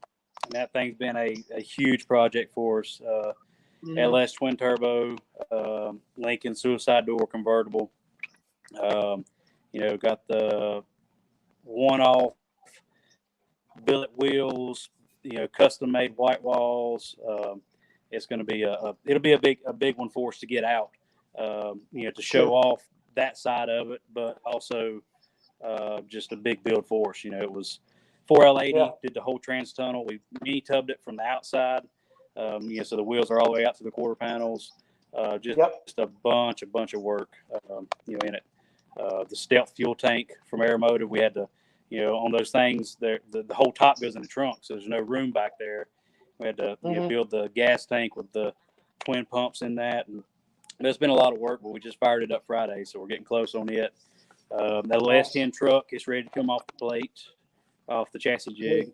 E: And that thing's been a huge project for us. LS twin turbo, Lincoln suicide door convertible. Got the one-off billet wheels, custom made white walls. It's going to be it'll be a big one for us to get out, to show off that side of it, but also just a big build for us. It was 4L80, did the whole trans tunnel. We mini tubbed it from the outside. So the wheels are all the way out to the quarter panels. Just a bunch of work, in it. The stealth fuel tank from Aeromotive, we had to, on those things, the whole top goes in the trunk, so there's no room back there. We had to build the gas tank with the twin pumps in that, and it's been a lot of work. But we just fired it up Friday, so we're getting close on it. That little S10 truck is ready to come off the plate, off the chassis jig.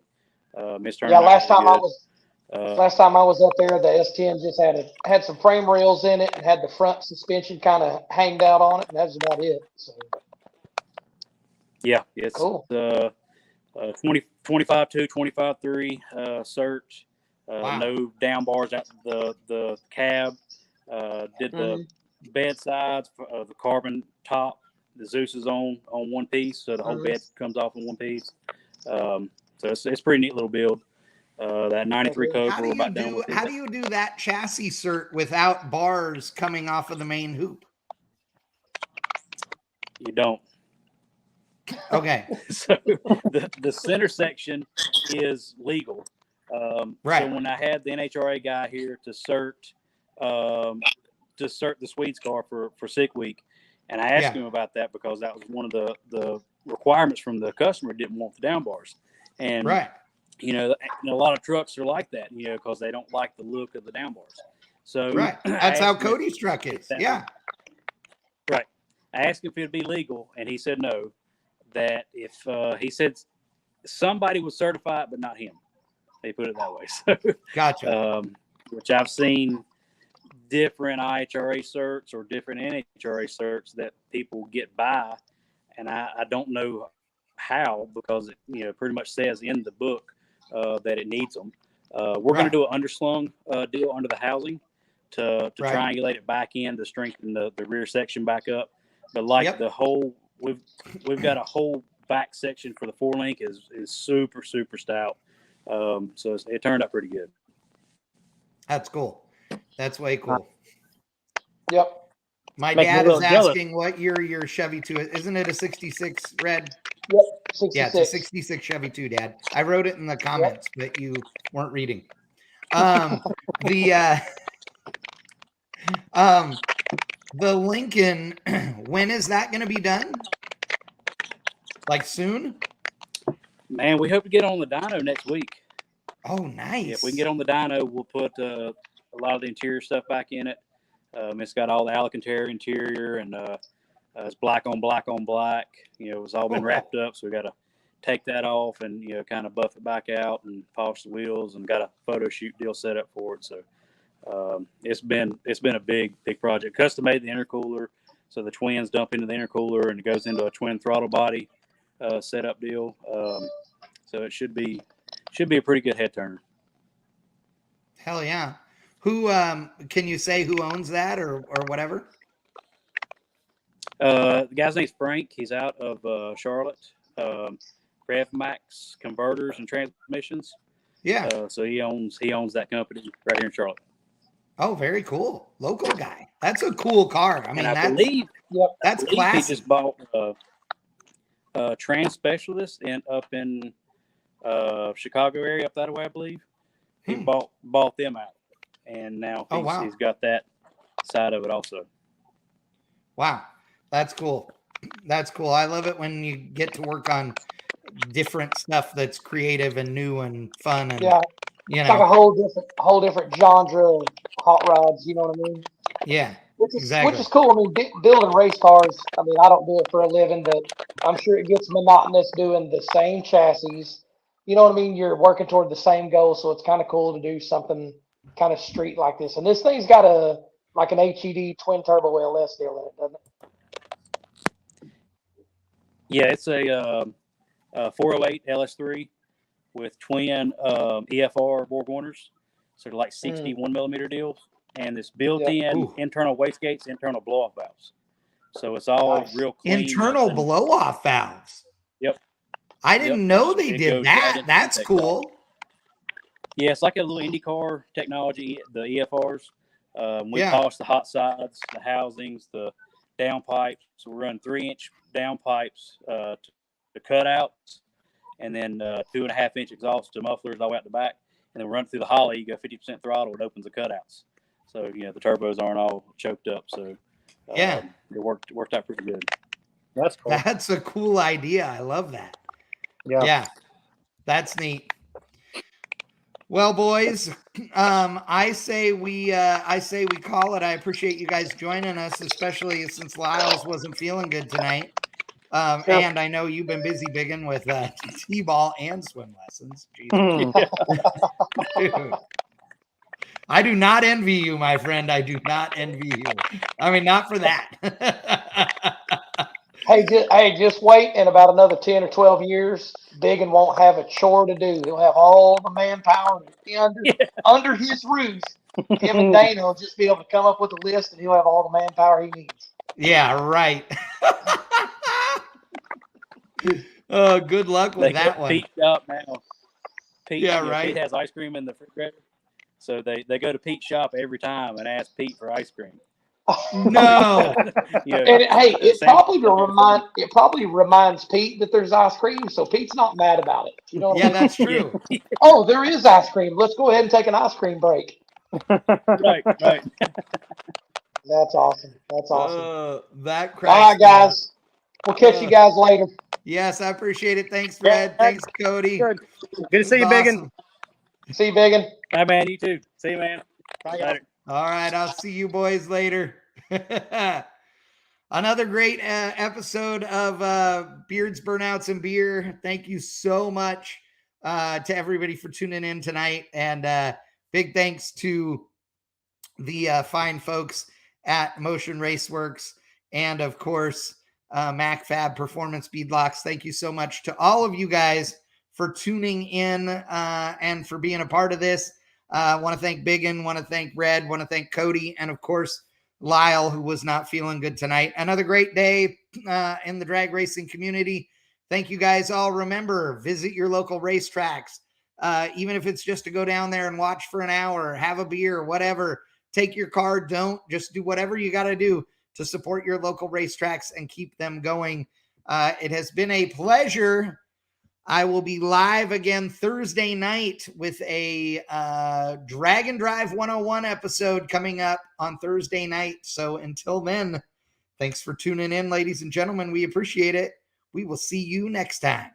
C: Last time I was up there, the S10 just had some frame rails in it and had the front suspension kind of hanged out on it, and that's about it. So.
E: Yeah, it's
C: cool.
E: 25.2, 25.3 cert.
B: Wow.
E: No down bars out the cab. Did the bed sides, the carbon top. The Zeus is on one piece, so the whole bed comes off in one piece. So it's a pretty neat little build. That 93 Cobra, we're about done with it.
B: How do you do that chassis cert without bars coming off of the main hoop?
E: You don't.
B: Okay.
E: So the center section is legal.
B: Right.
E: So when I had the NHRA guy here to cert the Swedes car for sick week, and I asked him about that because that was one of the requirements from the customer. Didn't want the down bars, and
B: right.
E: A lot of trucks are like that, because they don't like the look of the down bars. So
B: right, that's how Cody's truck is. Yeah,
E: right. I asked him if it'd be legal, and he said no. That if he said somebody would certify it, but not him. They put it that way. So
B: gotcha.
E: Which I've seen different IHRA certs or different NHRA certs that people get by, and I don't know how, because it pretty much says in the book that it needs them. We're going to do an underslung deal under the housing to triangulate it back in to strengthen the rear section back up. But the whole we've got a whole back section for the 4-link is super stout. So it turned out pretty good.
B: That's cool. That's way cool.
C: Yep.
B: My dad is asking what year your Chevy 2 is. Isn't it a 66 red?
C: Yep, 66.
B: Yeah, it's a 66 Chevy 2, Dad. I wrote it in the comments, but you weren't reading. The Lincoln, when is that going to be done? Like soon?
E: Man, we hope to get on the dyno next week.
B: Oh, nice.
E: If we can get on the dyno, we'll put a lot of the interior stuff back in it. It's got all the Alcantara interior, and it's black on black on black. It's all been wrapped up, so we got to take that off and kind of buff it back out and polish the wheels, and got a photo shoot deal set up for it. So it's been a big project. Custom made the intercooler, so the twins dump into the intercooler and it goes into a twin throttle body setup deal. So it should be a pretty good head turner.
B: Hell yeah. Who can you say who owns that or whatever?
E: The guy's name's Frank. He's out of Charlotte. Rev Max Converters and Transmissions.
B: Yeah.
E: So he owns that company right here in Charlotte.
B: Oh, very cool. Local guy. That's a cool car. I mean,
E: I believe
B: that's classic.
E: He just bought a Trans Specialist up in Chicago area, up that way, I believe. He bought them out, and now he's got that side of it also.
B: Wow, that's cool. That's cool. I love it when you get to work on different stuff that's creative and new and fun. And,
C: it's like a whole different genre of hot rods. You know what I mean?
B: Yeah.
C: Which is cool. I mean, building race cars. I mean, I don't do it for a living, but I'm sure it gets monotonous doing the same chassis. You know what I mean? You're working toward the same goal, so it's kind of cool to do something kind of street like this. And this thing's got an HED twin turbo LS deal in it, doesn't it?
E: Yeah, it's a 408 LS3 with twin EFR BorgWarners, so they're like 61 millimeter deals, and it's built-in internal wastegates, internal blow-off valves. So it's all real clean.
B: Internal blow-off valves.
E: Yep.
B: I didn't know they did that. That's cool.
E: Yeah, it's like a little IndyCar technology, the EFRs. We polish the hot sides, the housings, the downpipes. So we run 3-inch downpipes to cutouts, and then 2.5-inch exhaust to mufflers all the way out the back. And then we run through the holly. You go 50% throttle, it opens the cutouts. So the turbos aren't all choked up. So it worked out pretty good.
D: That's cool.
B: That's a cool idea. I love that. Yeah, that's neat. Well, boys, I say we call it. I appreciate you guys joining us, especially since Lyle's wasn't feeling good tonight. And I know you've been busy bigging with T-ball and swim lessons. Dude. I do not envy you, my friend. I do not envy you. I mean, not for that.
C: Hey, just wait. In about another 10 or 12 years, Biggin won't have a chore to do. He'll have all the manpower under his roof. Him and Dana will just be able to come up with a list, and he'll have all the manpower he needs.
B: Yeah, right. Oh, good luck with that one.
E: Pete shop now. Pete
B: right.
E: has ice cream in the refrigerator, so they go to Pete's shop every time and ask Pete for ice cream.
B: No.
C: And it probably reminds Pete that there's ice cream, so Pete's not mad about it. You know?
B: That's true.
C: Oh, there is ice cream. Let's go ahead and take an ice cream break.
E: Right.
C: That's awesome. All
B: right,
C: guys. We'll catch you guys later.
B: Yes, I appreciate it. Thanks, Fred. Thanks, Cody.
D: Good to see you, Biggin.
C: See you, Biggin.
E: Bye, man. You too. See you, man.
C: Bye,
E: later.
B: All right, I'll see you boys later. Another great episode of Beards, Burnouts, and Beer. Thank you so much to everybody for tuning in tonight. And big thanks to the fine folks at Motion Raceworks and, of course, MacFab Performance Beadlocks. Thank you so much to all of you guys for tuning in and for being a part of this. Want to thank Biggin, want to thank Red, want to thank Cody, and of course, Lyle, who was not feeling good tonight. Another great day in the drag racing community. Thank you guys all. Remember, visit your local racetracks. Even if it's just to go down there and watch for an hour, have a beer, whatever. Take your car. Don't. Just do whatever you got to do to support your local racetracks and keep them going. It has been a pleasure I will be live again Thursday night with a Drag and Drive 101 episode coming up on Thursday night. So until then, thanks for tuning in, ladies and gentlemen. We appreciate it. We will see you next time.